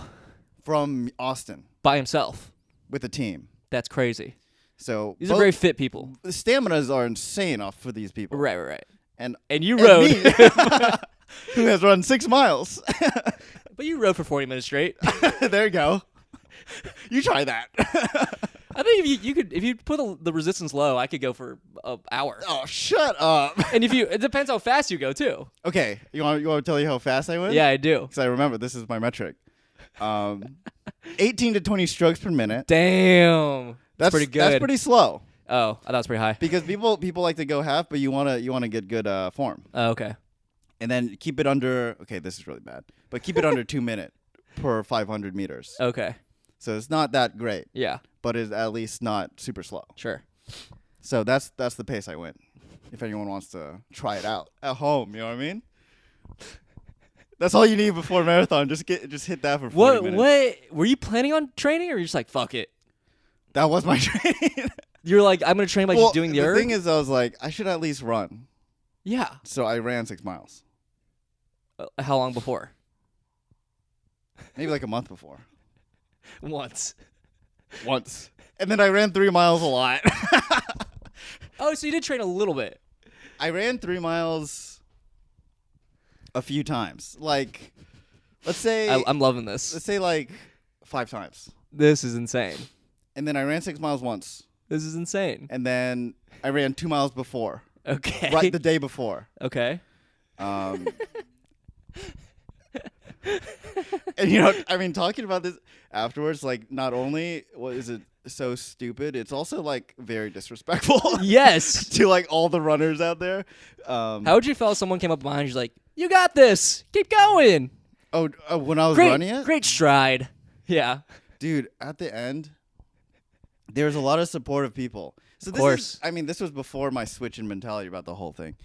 from Austin By himself. with a team. That's crazy. So These are very fit people. the staminas are insane off for these people. Right. And And you and rode. me, who has run 6 miles. But you rode for 40 minutes straight. There you go. You try that. I think if you could, if you put the resistance low, I could go for an hour. Oh, shut up. And it depends how fast you go too. Okay, you want to tell you how fast I went? Yeah, I do. Because I remember this is my metric. 18 to 20 strokes per minute. Damn. That's pretty good. That's pretty slow Oh, I thought it was pretty high. because people like to go half, but you wanna get good form, Oh, okay. and then keep it under. Okay, this is really bad, but keep it under 2 minutes per 500 meters. Okay. So it's not that great, Yeah. but it's at least not super slow. Sure. So that's the pace I went. If anyone wants to try it out at home, you know what I mean? That's all you need before marathon. Just hit that for 40 minutes. What were you planning on training, or you're just like fuck it? That was my training. You're like I'm gonna train by just doing the erg? thing is, I was like, I should at least run. Yeah. So I ran 6 miles. How long before? Maybe like a month before. Once. Once. And then I ran 3 miles a lot. Oh, so you did train a little bit. I ran 3 miles a few times. Like, let's say I'm loving this. let's say like 5 times. This is insane. And then I ran 6 miles once. This is insane. And then I ran 2 miles before. Okay. Right the day before. Okay. And you know, I mean, talking about this afterwards, like, not only is it so stupid, it's also like very disrespectful. Yes. To like all the runners out there. How would you feel if someone came up behind you like, you got this, keep going? When I was running it, Great stride. Yeah. dude, at the end, there's a lot of supportive people. So this course. this was before my switch in mentality about the whole thing.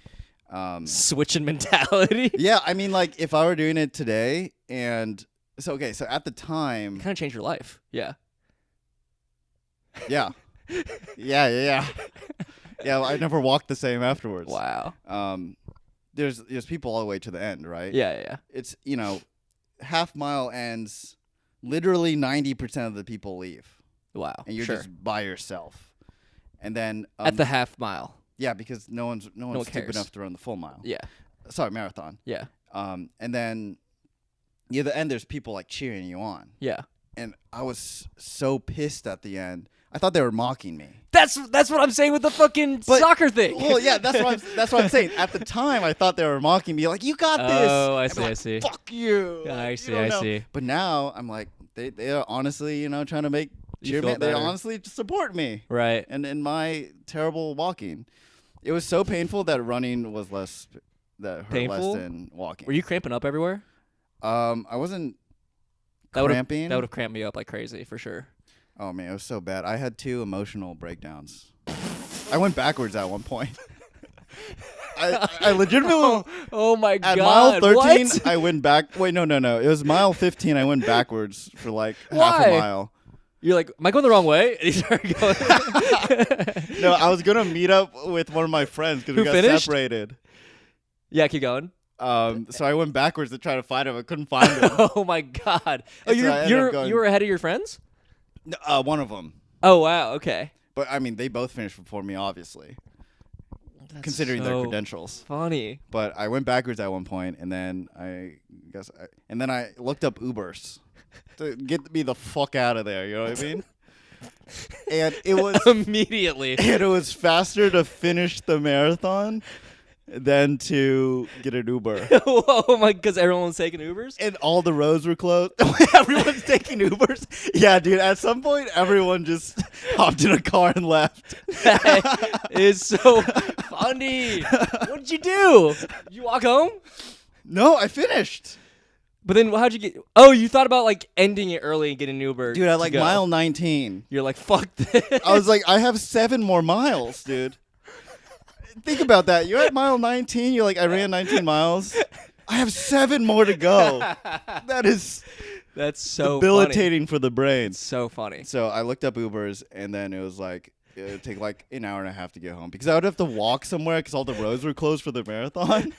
Switching mentality. Yeah, I mean, like, if I were doing it today, and so at the time, Kind of changed your life. Yeah. yeah, yeah. I never walked the same afterwards. Wow. There's people all the way to the end, right? Yeah. It's, half mile ends, literally 90% of the people leave, Wow. and you're sure. just by yourself. And then At the half mile. yeah, because no one's one stupid cares. enough to run the full mile. Yeah. Sorry, marathon. Yeah. And then the end, there's people like cheering you on, Yeah. and I was so pissed at the end. I thought they were mocking me. That's what I'm saying with the fucking soccer thing. Well, yeah, that's what I'm saying. At the time, I thought they were mocking me, like, you got this. Oh, I I'd be see, like, I see. Fuck you. Yeah, I You see, don't I know. see. But now I'm like, they are honestly, trying to make You feel they better. honestly support me, Right. and in my terrible walking. It was so painful that running was less that hurt Painful? less than walking. Were you cramping up everywhere? I wasn't That cramping. would have cramped me up like crazy for sure. Oh man, it was so bad. I had 2 emotional breakdowns. I went backwards at one point. I legitimately Oh my at god. mile 13 What? I went back. Wait, no. It was mile 15 I went backwards for like half Why? a mile. You're like, am I going the wrong way? And you started going. No, I was going to meet up with one of my friends cuz we Who got finished? separated. Yeah, keep going. So I went backwards to try to find him. I couldn't find him. Oh my god. Oh, So I ended up going- you were ahead of your friends? One of them. Oh wow. Okay. But I mean, they both finished before me, obviously, That's considering their so credentials. Funny. But I went backwards at one point, and then I looked up Ubers to get me the fuck out of there. You know what I mean? And it was Immediately. and it was faster to finish the marathon than to get an Uber. Oh my! Because everyone was taking Ubers. And all the roads were closed. Everyone's taking Ubers. Yeah, dude. At some point, everyone just hopped in a car and left. That is so funny. What did you do? Did you walk home? No, I finished. But then how'd you get? Oh, you thought about like ending it early and getting an Uber. Dude, at like to go. mile 19. You're like, fuck this. I was like, I have 7 more miles, dude. Think about that. You're at mile 19. You're like, I ran 19 miles. I have 7 more to go. That's so debilitating for the brain. It's so funny. So I looked up Ubers, and then it was like, it would take like an hour and a half to get home because I would have to walk somewhere because all the roads were closed for the marathon.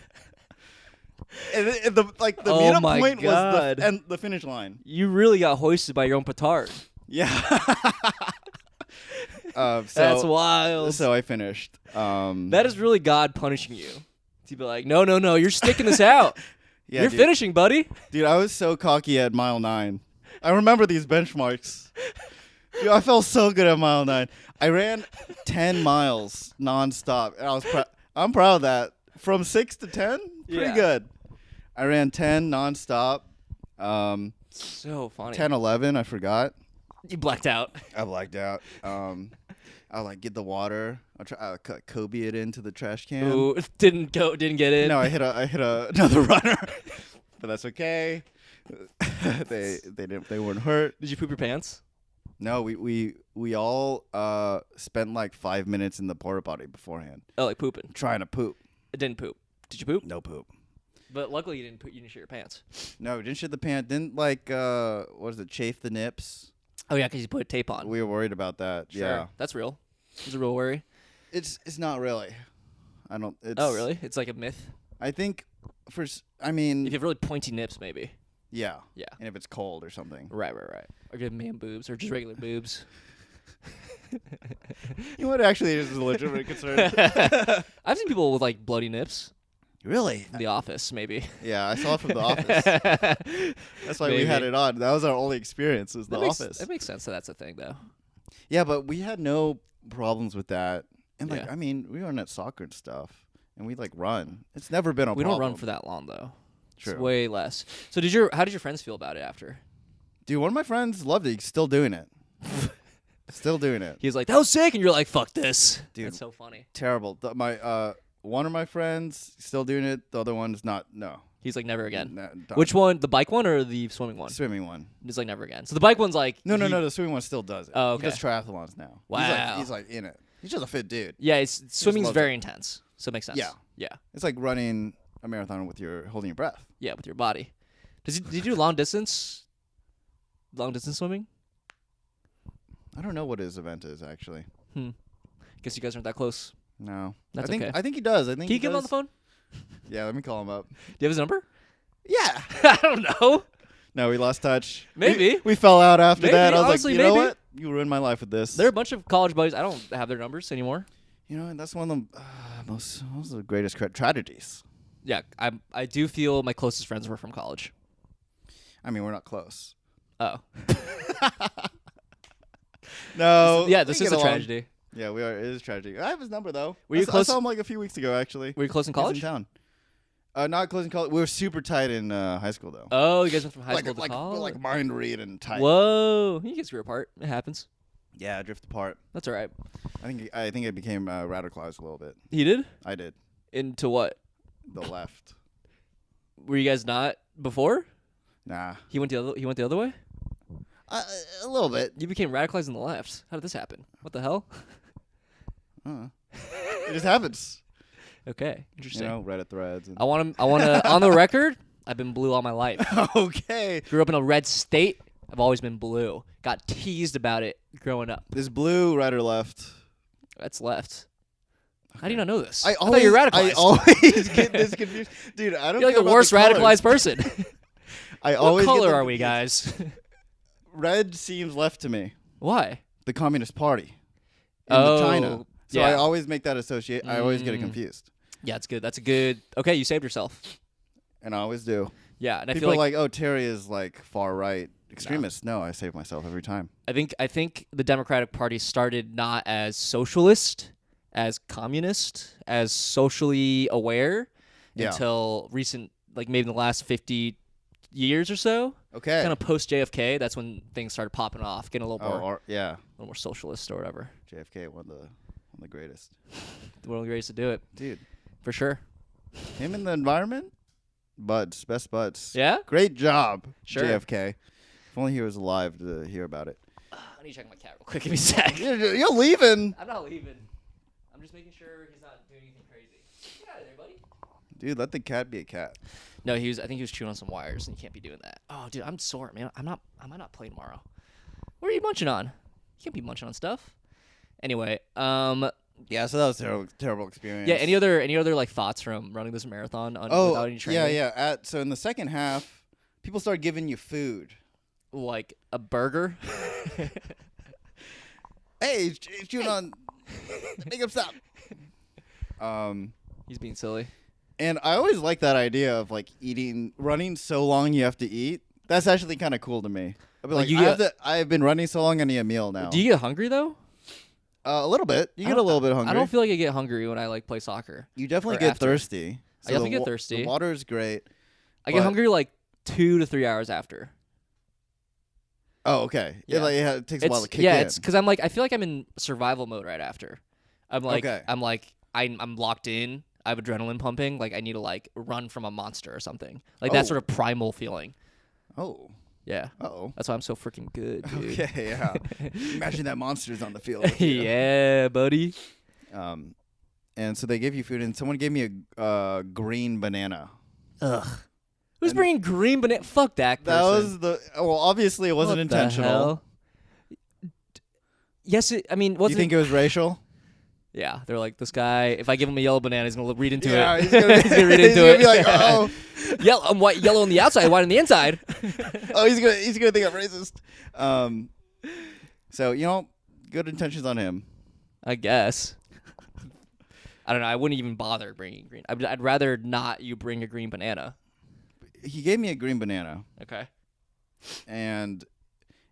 And the meetup point was the finish line. You really got hoisted by your own petard. Yeah. That's wild. So I finished. That is really God punishing you. To be like, no, you're sticking this out. Yeah, you're finishing, buddy. Dude, I was so cocky at mile 9. I remember these benchmarks. Dude, I felt so good at mile 9. I ran 10 miles nonstop, and I'm proud of that. From 6 to 10, pretty good. I ran 10 nonstop. So funny. 10, 11, I forgot. You blacked out. I blacked out. I'll like get the water. I'll cut Kobe it into the trash can. Ooh, didn't get in. No, I hit another runner, but that's okay. They weren't hurt. Did you poop your pants? No, we all spent like 5 minutes in the porta potty beforehand. Oh, like pooping. Trying to poop. It didn't poop. Did you poop? No poop. But luckily you didn't poop. You didn't shit your pants. No, didn't shit the pants. Didn't like what is it? Chafe the nips. Oh yeah, because you put tape on. We were worried about that. Sure. Yeah, that's real. It's a real worry. It's not really. I don't. Oh really? It's like a myth. I think I mean, if you have really pointy nips, maybe. Yeah. Yeah. And if it's cold or something. Right. Or if you have man boobs or just regular boobs. You know what actually is a legitimate concern? I've seen people with like bloody nips. Really? In The Office, maybe. Yeah, I saw it from The Office. That's why we had it on. That was our only experience was The Office. It makes sense that that's a thing, though. Yeah, but we had no problems with that. And like, Yeah. I mean, we run at soccer and stuff, and we like run. It's never been a problem. We don't run for that long, though. True. It's way less. So how did your friends feel about it after? Dude, one of my friends loved it. He's still doing it. Still doing it. He was like, that was sick, and you're like, fuck this. Dude, that's so funny. Terrible. One of my friends still doing it. The other one's not. No. He's like, never again. Done. Which one? The bike one or the swimming one? Swimming one. He's like, never again. So the bike one's like... No. The swimming one still does it. Oh, okay. He does triathlons now. Wow. He's like in it. He's just a fit dude. Yeah, swimming's very intense, so it makes sense. Yeah. It's like running a marathon holding your breath. Yeah, with your body. Did you do long distance swimming? I don't know what his event is actually. Guess you guys aren't that close. No. That's okay. okay. I think he does. Can you get him on the phone? Yeah, let me call him up. Do you have his number? Yeah. I don't know. No, we lost touch. Maybe. We fell out after that. I was honestly, like, you know what? You ruined my life with this. There are a bunch of college buddies. I don't have their numbers anymore. You know, and that's one of the most of the greatest tragedies. Yeah, I do feel my closest friends were from college. I mean, we're not close. Oh. No. Yeah, this is a tragedy. Yeah, we are. It is a tragedy. I have his number though. Were you close? I saw him like a few weeks ago, actually. Were you close in college? He's in town. Not close in college. We were super tight in high school though. Oh, you guys went from high school to college? Like mind read and tight. Whoa, you guys grew apart. It happens. Yeah, drift apart. That's all right. I think I became radicalized a little bit. He did? I did. Into what? The left. Were you guys not before? Nah. He went the other way? A little bit. You became radicalized on the left. How did this happen? What the hell? It just happens. Okay, interesting. You know, Reddit threads. I want to on the record. I've been blue all my life. Okay. Grew up in a red state. I've always been blue. Got teased about it growing up. Is blue right or left? That's left. Okay. How do you not know this? I thought you were radicalized. I always get this confused. Dude, I don't You're like the worst radicalized person. What color are we, guys? Red seems left to me. Why? The Communist Party in China. So yeah. I always make that associate. I always get it confused. Yeah, it's good. That's a good... Okay, you saved yourself. And I always do. Yeah, and I People feel like, oh, Terry is like far right extremist. No, I save myself every time. I think the Democratic Party started not as socialist, as communist, as socially aware until recent, like maybe in the last 50 years or so. Okay. Kind of post JFK, that's when things started popping off, getting a little more, a little more socialist or whatever. JFK, one of the greatest. One of the greatest to do it, dude, for sure. Him in the environment. Buds, best buds. Yeah? Great job, Sure. JFK. If only he was alive to hear about it. I need to check my cat real quick. Give me a sec. You're leaving. I'm not leaving. I'm just making sure he's not doing anything crazy. Get out of there, buddy. Dude, let the cat be a cat. No, I think he was chewing on some wires, and you can't be doing that. Oh, dude, I'm sore, man. I might not play tomorrow. What are you munching on? You can't be munching on stuff. Anyway, Yeah, so that was a terrible experience. yeah. Any other like thoughts from running this marathon without any training? yeah. So in the second half, people started giving you food. Like a burger. Hey, he's chewing on. Make him stop. He's being silly. And I always like that idea of like running so long you have to eat. That's actually kind of cool to me. I'd be like, I've been running so long, I need a meal now. Do you get hungry though? A little bit. You get a little bit hungry. I don't feel like I get hungry when I like play soccer. You definitely or get after. thirsty. I definitely get thirsty. The water is great. I get hungry like 2 to 3 hours after. Oh, okay. Yeah. It takes a while to kick in. Yeah, it's because I feel like I'm in survival mode right after. I'm locked in. I have adrenaline pumping. Like I need to like run from a monster or something. Like that sort of primal feeling. Oh. Yeah. Uh-oh. That's why I'm so freaking good, dude. Okay, yeah. Imagine that monster's on the field. With you. Yeah, buddy. And so they gave you food, and someone gave me a green banana. Ugh. Who's bringing green banana? Fuck that person. That was obviously it wasn't What the intentional. hell? Yes, wasn't You think it was racial? Yeah, they're like, this guy, if I give him a yellow banana, he's going to read into Yeah, it. he's gonna, he's going to read he's into gonna it. be like, oh. Yellow on the outside, white on the inside. Oh, he's gonna think I'm racist. So good intentions on him. I guess. I don't know. I wouldn't even bother bringing green. I'd rather not you bring a green banana. He gave me a green banana, Okay. and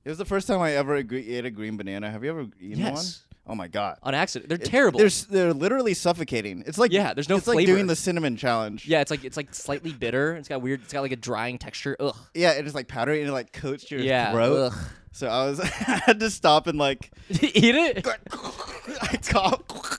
it was the first time I ever ate a green banana. Have you ever eaten one? Yes. Oh my god. On accident. They're terrible. They're literally suffocating. It's like Yeah, there's no it's flavor. like doing the cinnamon challenge. Yeah, it's like slightly bitter. It's got like a drying texture. Ugh. Yeah, it is like powdery and it like coats your Yeah. throat. Ugh. So I had to stop and like Eat it? I cough.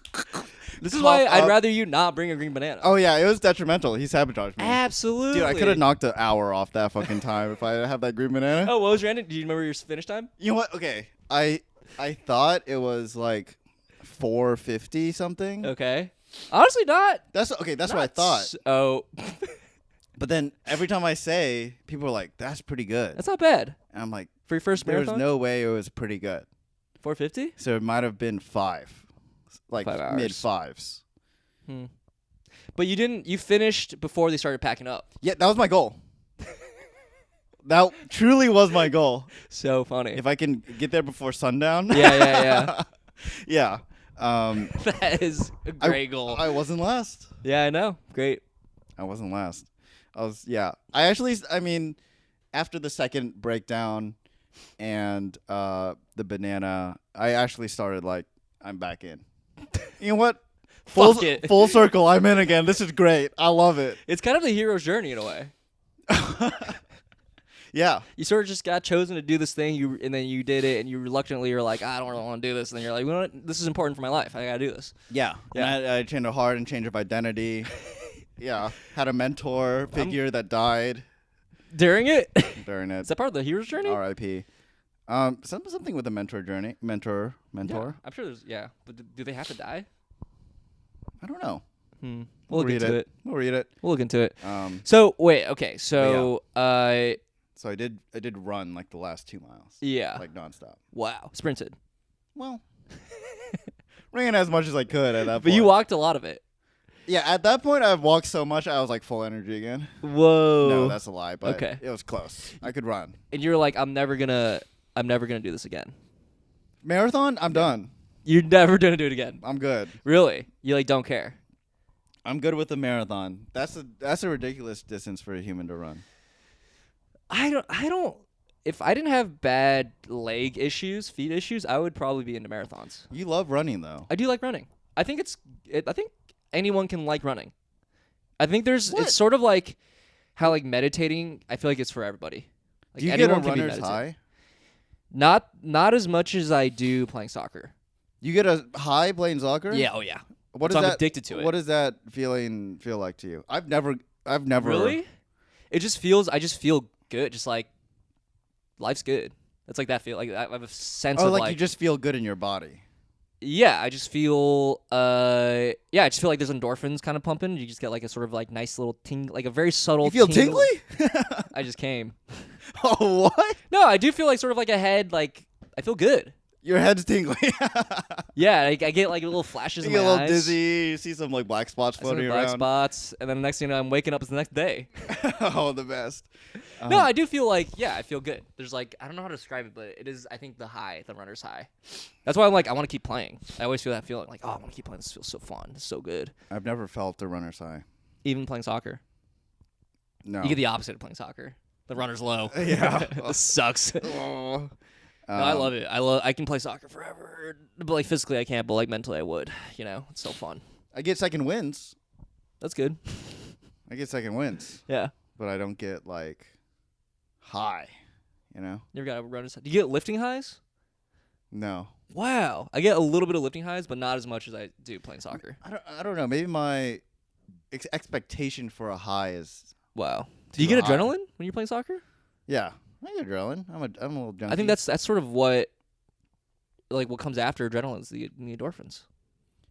This is why cough I'd up. rather you not bring a green banana. Oh yeah, it was detrimental. He sabotaged me. Absolutely. Dude, I could have knocked an hour off that fucking time if I had that green banana. Oh, what was your ending? Do you remember your finish time? You know what? Okay. I thought it was like 4:50 something. Okay. Honestly, not. That's what I thought. Oh, But then every time I say, people are like, "That's pretty good." that's not bad And I'm like, for your first "There's marathon. no way it was pretty good." 450. So it might have been 5, like 5 hours. mid 5s. But you didn't. You finished before they started packing up. Yeah, that was my goal. That truly was my goal. So funny. If I can get there before sundown. Yeah. Yeah. That is a great goal. I wasn't last. Yeah, I know. Great. I wasn't last. I mean, after the second breakdown and the banana, I actually started like, I'm back in. You know what? Fuck it. Full circle. I'm in again. This is great. I love it. It's kind of the hero's journey in a way. Yeah. You sort of just got chosen to do this thing, and then you did it, and you reluctantly were like, I don't really want to do this, and then you're like, well, this is important for my life. I gotta do this. Yeah. Yeah. And I changed a heart and change of identity. Yeah. Had a mentor figure that died During it, during it. is that part of the hero's journey? R.I.P. Something with a mentor. Yeah, I'm sure there's. Yeah, but do they have to die? I don't know. We'll look into it. We'll read it. We'll look into it. So wait, okay. So So I did run like the last 2 miles. yeah. Like nonstop. Wow. Sprinted. Well, ran as much as I could at that point. But you walked a lot of it. Yeah, at that point I've walked so much I was like full energy again. Whoa. No, that's a lie, but Okay. it was close. I could run. And you're like, I'm never gonna do this again. Marathon, I'm done. You're never gonna do it again. I'm good. Really? You like don't care? I'm good with the marathon. That's a ridiculous distance for a human to run. I don't. If I didn't have bad leg issues, feet issues, I would probably be into marathons. You love running though. I do like running. I think I think anyone can like running. I think What? it's sort of like how like meditating. I feel like it's for everybody. Like Do you get a anyone can be runner's meditating. high? Not as much as I do playing soccer. You get a high playing soccer? Yeah. Oh yeah. What So is I'm that? addicted to it. What does that feeling feel like to you? I've never Really? it just feels. I just feel good. Just like life's good. It's like that feel. Like I have a sense Oh, of like you just feel good in your body. Yeah, I just feel I just feel like there's endorphins kind of pumping. You just get like a sort of like nice little ting, like a very subtle. You feel tingle. tingly? I just came. Oh, what? No, I do feel like sort of like a head. Like I feel good. Your head's tingly. Yeah, I get like little flashes You in get my a little eyes. dizzy. You see some like black spots I see floating the black around. spots, and then the next thing you know, I'm waking up. It's the next day. Oh, the best. No, I do feel like I feel good. There's like I don't know how to describe it, but it is I think the high, the runner's high. That's why I'm like I want to keep playing. I always feel that feeling like I want to keep playing. This feels so fun. It's so good. I've never felt the runner's high. Even playing soccer, No. you get the opposite of playing soccer. The runner's low. Yeah. This sucks. Oh. No, I love it. I can play soccer forever, but like physically I can't, but like mentally I would. You know, it's so fun. I get second wins. That's good. I get second wins, Yeah. but I don't get like high. You know? You ever got a runner's high? Do you get lifting highs? No. Wow. I get a little bit of lifting highs, but not as much as I do playing soccer. I don't know. Maybe my expectation for a high is Wow. Do you get high. adrenaline when you're playing soccer? yeah. I get adrenaline. I'm a little junkie. I think that's sort of what comes after adrenaline is the endorphins.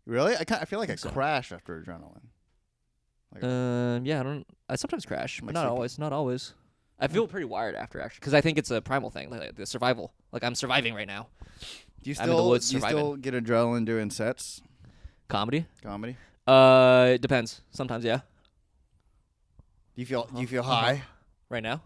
really. I feel like I So. crash after adrenaline. Yeah, I sometimes crash, but Like not sleeping. always. Not always. I feel pretty wired after actually, because I think it's a primal thing, like the survival. Like I'm surviving right now. Do you I'm in the woods do you still surviving. get adrenaline doing sets, Comedy. comedy? It depends. Sometimes, yeah. Do you feel high Right now.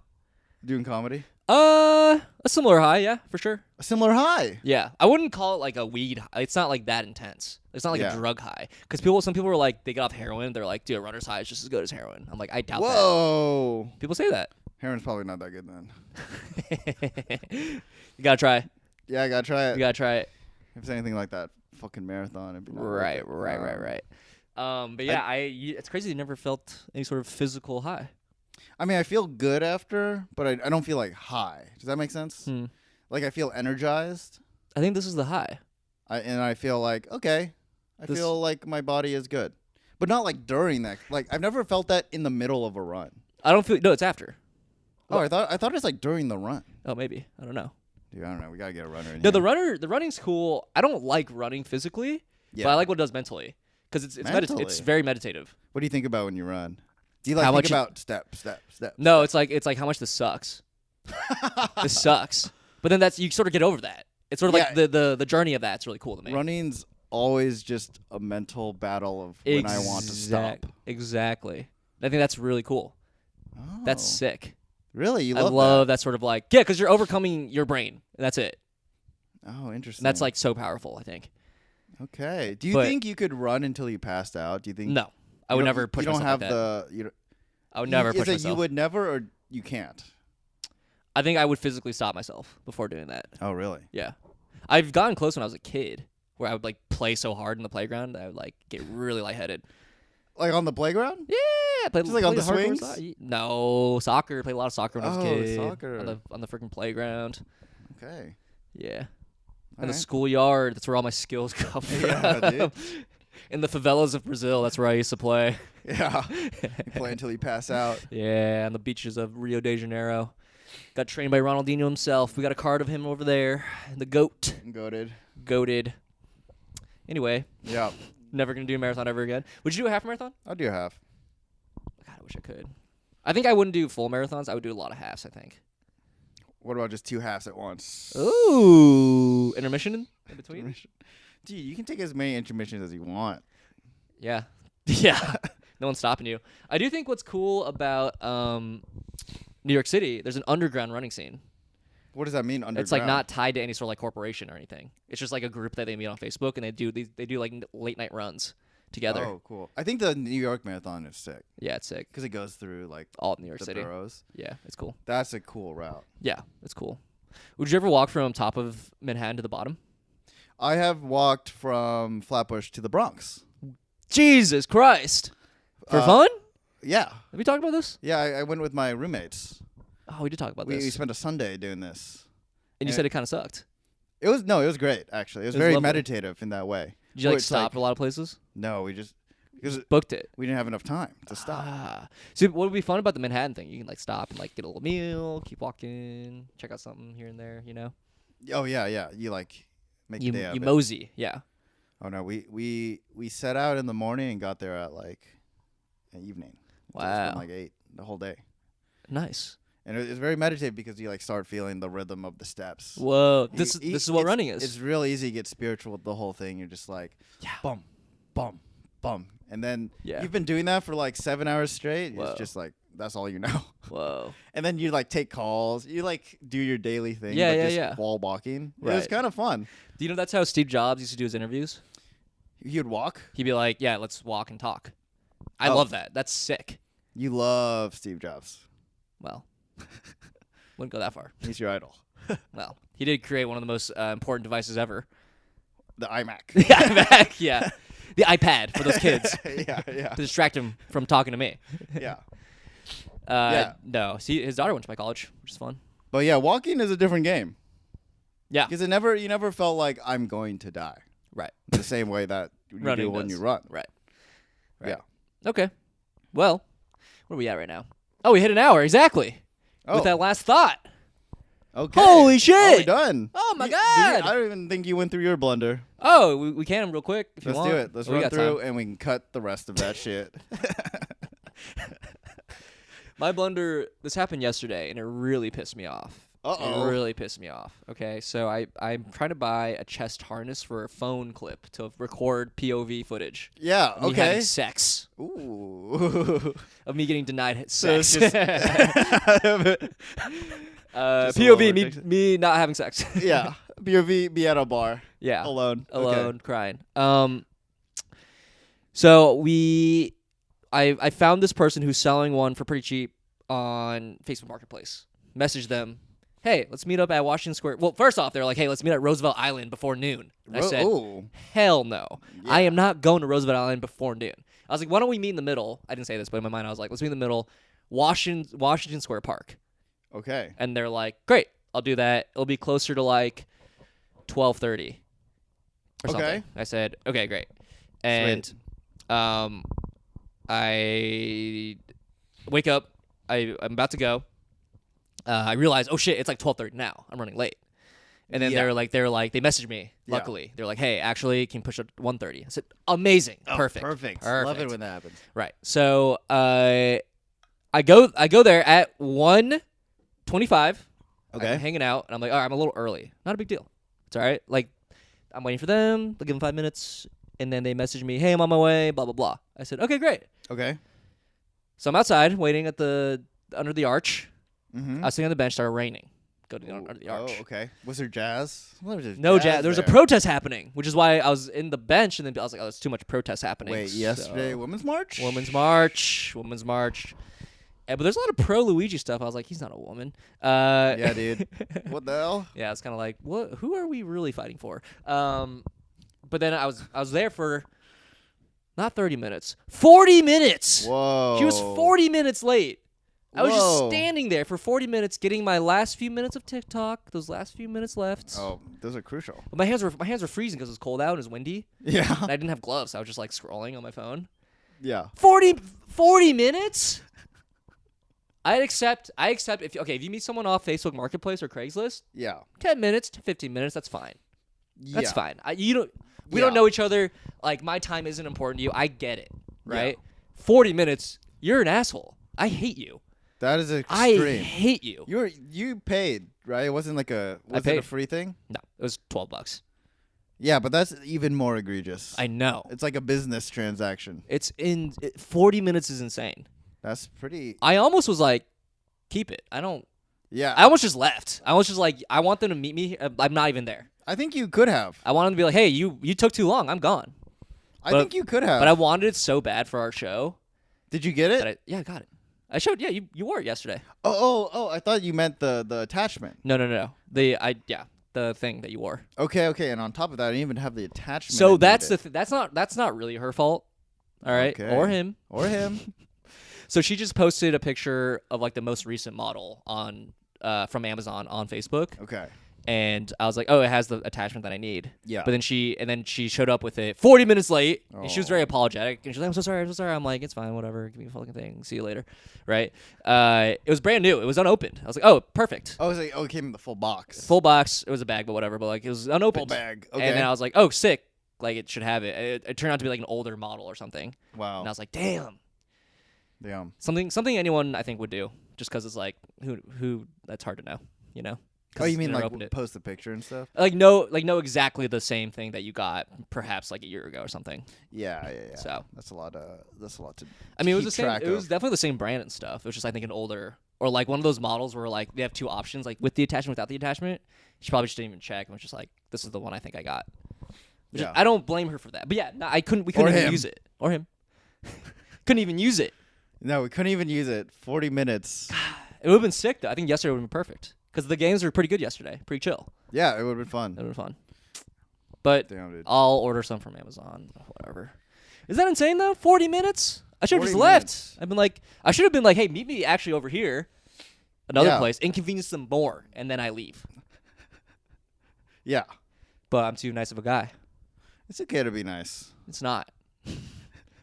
doing comedy? A similar high, yeah, for sure. A similar high. Yeah, I wouldn't call it like a weed high. It's not like that intense. It's not like Yeah. a drug high. Because some people are like, they get off heroin. They're like, dude, a runner's high is just as good as heroin. I'm like, I doubt Whoa. that. People say that. Heroin's probably not that good then. You gotta try. Yeah, I gotta try it. You gotta try it. If it's anything like that fucking marathon, it'd be not worth Right. it. But yeah, it's crazy. You never felt any sort of physical high. I mean, I feel good after, but I don't feel like high. Does that make sense? Like I feel energized, I think this is the high. and I feel like okay, I This- feel like my body is good, but not like during that. Like I've never felt that in the middle of a run. I don't feel. No, it's after. Oh, I thought it's like during the run. Oh, maybe. I don't know. Dude, I don't know. We gotta get a runner in No, here. the running's cool. I don't like running physically, Yeah. but I like what it does mentally because it's Mentally? it's very meditative. What do you think about when you run? Do you like How think much- about step? No, it's like how much this sucks. This sucks. But then you sort of get over that. It's sort of like the journey of that's really cool to me. Running's always just a mental battle of when I want to stop. Exactly. I think that's really cool. Oh. That's sick. Really? You I love love that sort of like because you're overcoming your brain. And that's it. that? Oh, interesting. And that's like so powerful. I think. okay. Do you But- think you could run until you passed out? Do you think? No, I you would don't- never push You don't myself have like that. the. I would never Is push it myself. you would never, or you can't? I think I would physically stop myself before doing that. Oh, really? Yeah. I've gotten close when I was a kid where I would like play so hard in the playground that I would like get really lightheaded. Like on the playground? Yeah, I played, Just like on played the hardcore swings? No, soccer. Played a lot of soccer when I was a Oh, kid. soccer. On the freaking playground. Okay. Yeah. All In the right. schoolyard. That's where all my skills come from. Yeah, dude. In the favelas of Brazil. That's where I used to play. Yeah. You play until you pass out. Yeah, on the beaches of Rio de Janeiro. Got trained by Ronaldinho himself. We got a card of him over there. The goat. Goated. Goated. Anyway, Yeah. never going to do a marathon ever again. Would you do a half marathon? I'll do a half. God, I wish I could. I think I wouldn't do full marathons. I would do a lot of halves, I think. What about just two halves at once? Ooh. Intermission in between? Dude, you can take as many intermissions as you want. Yeah. Yeah. No one's stopping you. I do think what's cool about New York City, there's an underground running scene. What does that mean? Underground? It's like not tied to any sort of like corporation or anything. It's just like a group that they meet on Facebook and they do like late night runs together. Oh, cool. I think the New York Marathon is sick Yeah, it's sick. because it goes through like All of New York the City. boroughs. Yeah, it's cool. That's a cool route. Yeah, it's cool. Would you ever walk from top of Manhattan to the bottom? I have walked from Flatbush to the Bronx. Jesus Christ. For Uh, fun? Yeah. Have we talked about this? Yeah, I went with my roommates. Oh, we did talk about We this. spent a Sunday doing this. And you said it kind of sucked. It was great actually. It was It was very lovely. meditative in that way. Did you Where like it's stop at a lot of places? No, because Booked it. we didn't have enough time to stop. So what would be fun about the Manhattan thing? You can like stop and like get a little meal, keep walking, check out something here and there. You know. Oh yeah. You like make a day out You of it. mosey. Yeah. Oh no, we set out in the morning and got there at like evening. So it's Wow. been like 8 the whole day. Nice. And it's very meditative because you like start feeling the rhythm of the steps. Whoa. You- This you- is what it's- running is. It's real easy to get spiritual with the whole thing. You're just like, bum, bum, bum, and then Yeah. you've been doing that for like 7 hours straight. Whoa. It's just like that's all you know. Whoa. And then you like take calls. You like do your daily thing. Yeah, but yeah, just yeah. wall walking. It was Right. kind of fun. Do you know that's how Steve Jobs used to do his interviews? You'd walk. He'd be like, "Yeah, let's walk and talk." I Oh. love that. That's sick. You love Steve Jobs. Well, wouldn't go that far. He's your idol. Well, he did create one of the most important devices ever. The iMac. The iMac, yeah. The iPad for those kids yeah. to distract him from talking to me. Yeah. No, see, his daughter went to my college, which is fun. But yeah, walking is a different game Yeah, because you never felt like I'm going to die right. the same way that you Running do when does. you run. Right. Yeah. Okay. Well, where are we at right now? Oh, we hit an hour exactly. Oh, With that last thought. okay. Holy shit! Oh, we're done. Oh my I god! don't even think you went through your blunder. Oh, we can real quick if Let's you want. do it. Let's Oh, we run got through time. and we can cut the rest of that shit. My blunder. This happened yesterday, and it really pissed me off. Uh-oh. It really pissed me off. Okay, so I'm trying to buy a chest harness for a phone clip to record POV footage. Yeah. Of me Okay. having sex. Ooh. Of me getting denied So it's sex. just- Just a POV, little me ridiculous. me not having sex. yeah. POV, be at a bar Yeah. alone. Alone, crying. So I found this person who's selling one for pretty cheap on Facebook Marketplace. Messaged them, hey, let's meet up at Washington Square. Well, first off, they're like, hey, let's meet at Roosevelt Island before noon. And I said, Ooh. hell no. Yeah. I am not going to Roosevelt Island before noon. I was like, why don't we meet in the middle? I didn't say this, but in my mind, I was like, let's meet in the middle, Washington Square Park. Okay. And they're like, great, I'll do that. It'll be closer to like 12:30 or something. Okay. I said, okay, great. And I wake up. I'm about to go. I realize, oh shit, it's like 12:30 now. I'm running late. And then Yeah. they're like, they messaged me. Yeah. Luckily, they're like, hey, actually, can you push it 1:30? I said, amazing, Oh, perfect. Love it when that happens. Right. So I go there at 1:25. Okay. I'm hanging out, and I'm like, all right, I'm a little early. Not a big deal. It's all right. Like, I'm waiting for them. They'll give them 5 minutes, and then they message me, hey, I'm on my way, blah, blah, blah. I said, okay, great. Okay. So I'm outside waiting at under the arch. Mm-hmm. I was sitting on the bench, started raining. Go to under the arch. Oh, okay. Was there jazz? No jazz. There was a protest happening, which is why I was in the bench, and then I was like, oh, there's too much protest happening. Wait, yesterday, So- Women's March? Women's March. But there's a lot of pro Luigi stuff. I was like, he's not a woman. Yeah, dude. What the hell? Yeah, it's kind of like, what? Who are we really fighting for? But then I was there for not 30 minutes, 40 minutes. Whoa. She was 40 minutes late. I was just Whoa. standing there for 40 minutes, getting my last few minutes of TikTok. Those last few minutes left. Oh, those are crucial. But my hands were freezing because it was cold out and it was windy. Yeah. And I didn't have gloves. So I was just like scrolling on my phone. Yeah. 40 minutes. I accept if you meet someone off Facebook Marketplace or Craigslist, Yeah. 10 minutes to 15 minutes, that's fine. That's Yeah. fine. We don't Yeah. know each other. Like, my time isn't important to you. I get it, right? 40 minutes, you're an asshole. I hate you. That is I extreme. hate you. You paid, right? It wasn't like was it a paid. free thing? No, it was $12. Yeah, but that's even more egregious. I know. It's like a business transaction. 40 minutes is insane. That's pretty. I almost was like, keep it. I Yeah. almost just left. I was just like, I want them to meet me. I'm not even there. I think you could have. I wanted them to be like, hey, you took too long. I'm gone. I But- think you could have. But I wanted it so bad for our show Did you get it? that I got it. I showed, yeah, you wore it yesterday. Oh! I thought you meant the attachment. No. The thing that you wore. Okay. And on top of that, I didn't even have the attachment. So I that's needed. that's not really her fault. All right, Okay. or him. Or him. So she just posted a picture of like the most recent model on from Amazon on Facebook, Okay. And I was like, oh, it has the attachment that I need. Yeah. But then she showed up with it 40 minutes late. And she was very Oh. apologetic. And she's like, I'm so sorry, I'm so sorry. I'm like, it's fine, whatever. Give me a fucking thing. See you later. Right? It was brand new. It was unopened. I was like, oh, perfect. Oh, it came in the full box. Full box. It was a bag, but whatever. But like, it was unopened. Full bag. Okay. And then I was like, oh, sick. Like, it should have it. It turned out to be like an older model or something. Wow. And I was like, damn. Damn. Something anyone I think would do. Just because it's like, who that's hard to know, you know? Oh, you mean they never like opened it. post the picture and stuff? Like know exactly the same thing that you got perhaps like a year ago or something. Yeah. So that's a lot to. I mean, it was keep the same. track It was of. definitely the same brand and stuff. It was just I think an older or like one of those models where like they have two options, like with the attachment, without the attachment. She probably just didn't even check and was just like, "This is the one I think I got." Which Yeah. I don't blame her for that. But yeah, no, we couldn't even him. use it or him. Couldn't even use it. No, we couldn't even use it. 40 minutes. It would have been sick though. I think yesterday would have been perfect because the games were pretty good yesterday, pretty chill. Yeah, it would have been It fun. would have been fun. But Damn, dude. I'll order some from Amazon. Whatever. Is that insane though? 40 minutes? I should have 40 just left. minutes. I've been like, I should have been like, hey, meet me actually over here, another Yeah. place, inconvenience them more, and then I leave. Yeah. But I'm too nice of a guy. It's okay to be nice. It's not.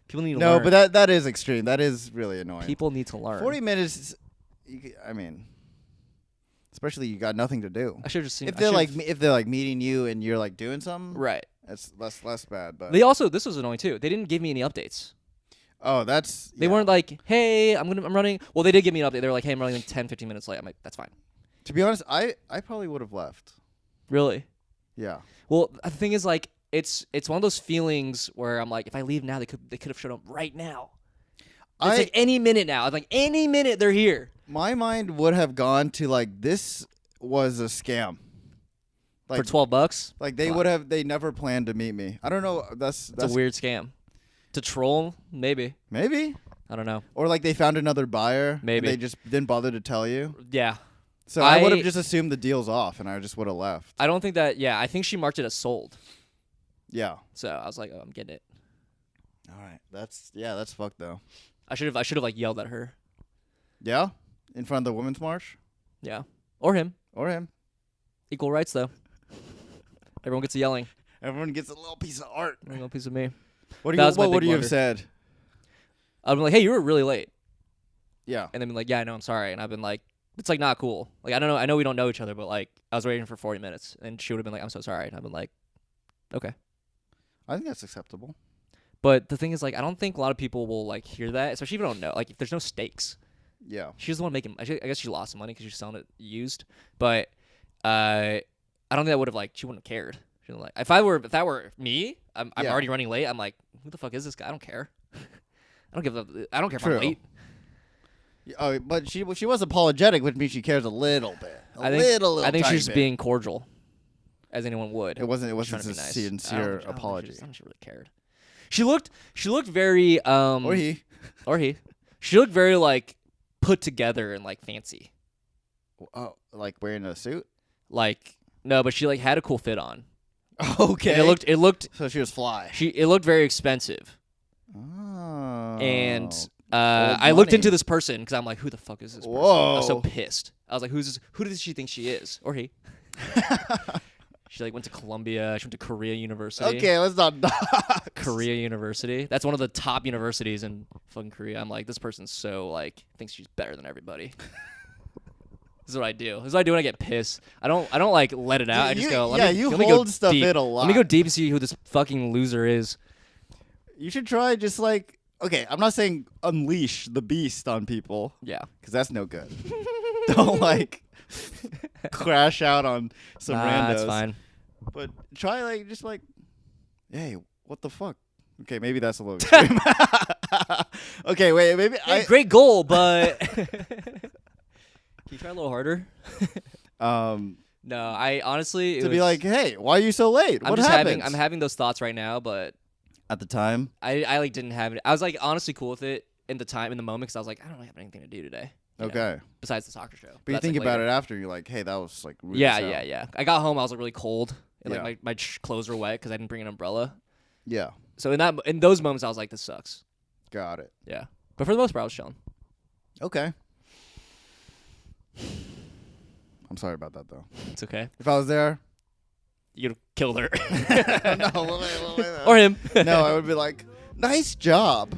People need to No, learn. but that is extreme. That is really annoying. People need to learn. 40 minutes. I mean, especially you got nothing to do. I should have just seen. If they're like meeting you and you're like doing something, right. that's less bad. But They also this was annoying too. They didn't give me any updates. oh, that's They yeah. weren't like, hey, I'm running. Well, they did give me an update. They were like, hey, I'm running like 10, 15 minutes late. I'm like, that's fine. To be honest, I probably would have left. Really? Yeah. Well, the thing is, like, it's one of those feelings where I'm like, if I leave now, they could have showed up right now. It's like any minute now. It's like any minute they're here. My mind would have gone to like this was a scam. Like, For $12. like they Fuck. would have. They never planned to meet me. I don't know. It's a weird scam. To troll, maybe. maybe. I don't know. Or like they found another buyer. Maybe. And they just didn't bother to tell you. Yeah. So I would I- have just assumed the deal's off, and I just would have left. I don't think that. Yeah, I think she marked it as sold. Yeah. So I was like, oh, I'm getting it. All right. That's fucked though. I should have like yelled at her. Yeah. In front of the Women's March, Yeah. Or him. or him. Equal rights though. Everyone gets a yelling. Everyone gets a little piece of art. A little piece of me. What do That you? was my What would big you have blunder. said? I've been like, hey, you were really late. Yeah. And then be like, yeah, I know, I'm sorry. And I've been like, it's like not cool. Like I don't know. I know we don't know each other, but like I was waiting for 40 minutes, and she would have been like, I'm so sorry. And I've been like, okay. I think that's acceptable. But the thing is, like, I don't think a lot of people will like hear that, especially if you don't know. Like, if there's no stakes. Yeah. She's the one making. I guess she lost some money because she's selling it used. But I don't think that would have like. She wouldn't have cared. She wouldn't like if that were me. I'm Yeah. already running late. I'm like, who the fuck is this guy? I don't care. I don't care if True. I'm late. Oh, but she was apologetic, which means she cares a little bit. I think tiny she's just bit. being cordial, as anyone would. It wasn't Trying to a be nice. sincere I don't think apology. I don't think she really cared. She looked very Or he. or he. She looked very like put together and like fancy. Oh, like wearing a suit. Like no, but she like had a cool fit on. Okay. And it looked So she was fly. it looked very expensive. Oh. And Old I looked money. into this person because I'm like, who the fuck is this person? I was so Whoa. pissed. I was like, who does she think she is? Or he? She like went to Columbia. She went to Korea University. Okay, let's not dox. Korea University. That's one of the top universities in fucking Korea. I'm like, this person's so like thinks she's better than everybody. This is what I do. This is what I do when I get pissed. I don't like let it out. I just go. Let me go hold stuff deep. in a Let me go lot. deep and see who this fucking loser is. You should try just like. Okay, I'm not saying unleash the beast on people Yeah. because that's no good. Don't like crash out on some randos. That's fine. But try like just like, hey, what the fuck? Okay, maybe that's a little extreme. Okay, wait, maybe Hey, great goal, but can you try a little harder? No, I honestly to be like, hey, why are you so late? I'm What just happened? I'm having those thoughts right now, but At the time, I like didn't have it. I was like honestly cool with it in the moment because I was like, I don't really have anything to do today. you know, okay. besides the soccer show. But you that's, think like, about later. it after, you're like, hey, that was like rude Yeah, as hell. yeah. I got home, I was like really cold, and Yeah. like my clothes were wet because I didn't bring an umbrella. Yeah, So in those moments, I was like, this sucks. got it. Yeah, but for the most part, I was chilling. Okay. I'm sorry about that, though. It's okay. If I was there, You'd have killed her. no, wait. Or him. No, I would be like, nice job.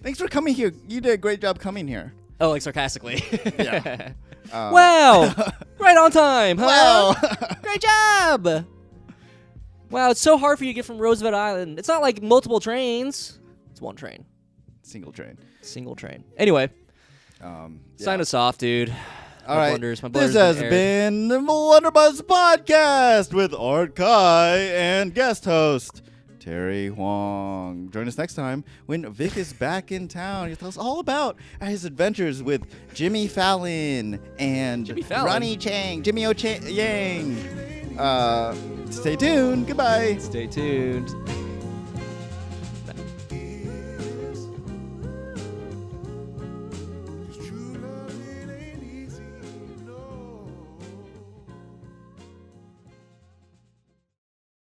Thanks for coming here. You did a great job coming here. Oh, like sarcastically. Yeah. Wow. Right on time, huh? Wow. Great job. Wow, it's so hard for you to get from Roosevelt Island. It's not like multiple trains. It's one train. Single train. Single train. Anyway, sign us off, dude. All right. My This blunder's has aired. been the Blunderbuss Podcast with Art Kai and guest host Terry Huang. Join us next time when Vic is back in town. He'll tell us all about his adventures with Jimmy Fallon and Ronnie Chang, Jimmy O. Yang. Stay tuned. Goodbye. Stay tuned.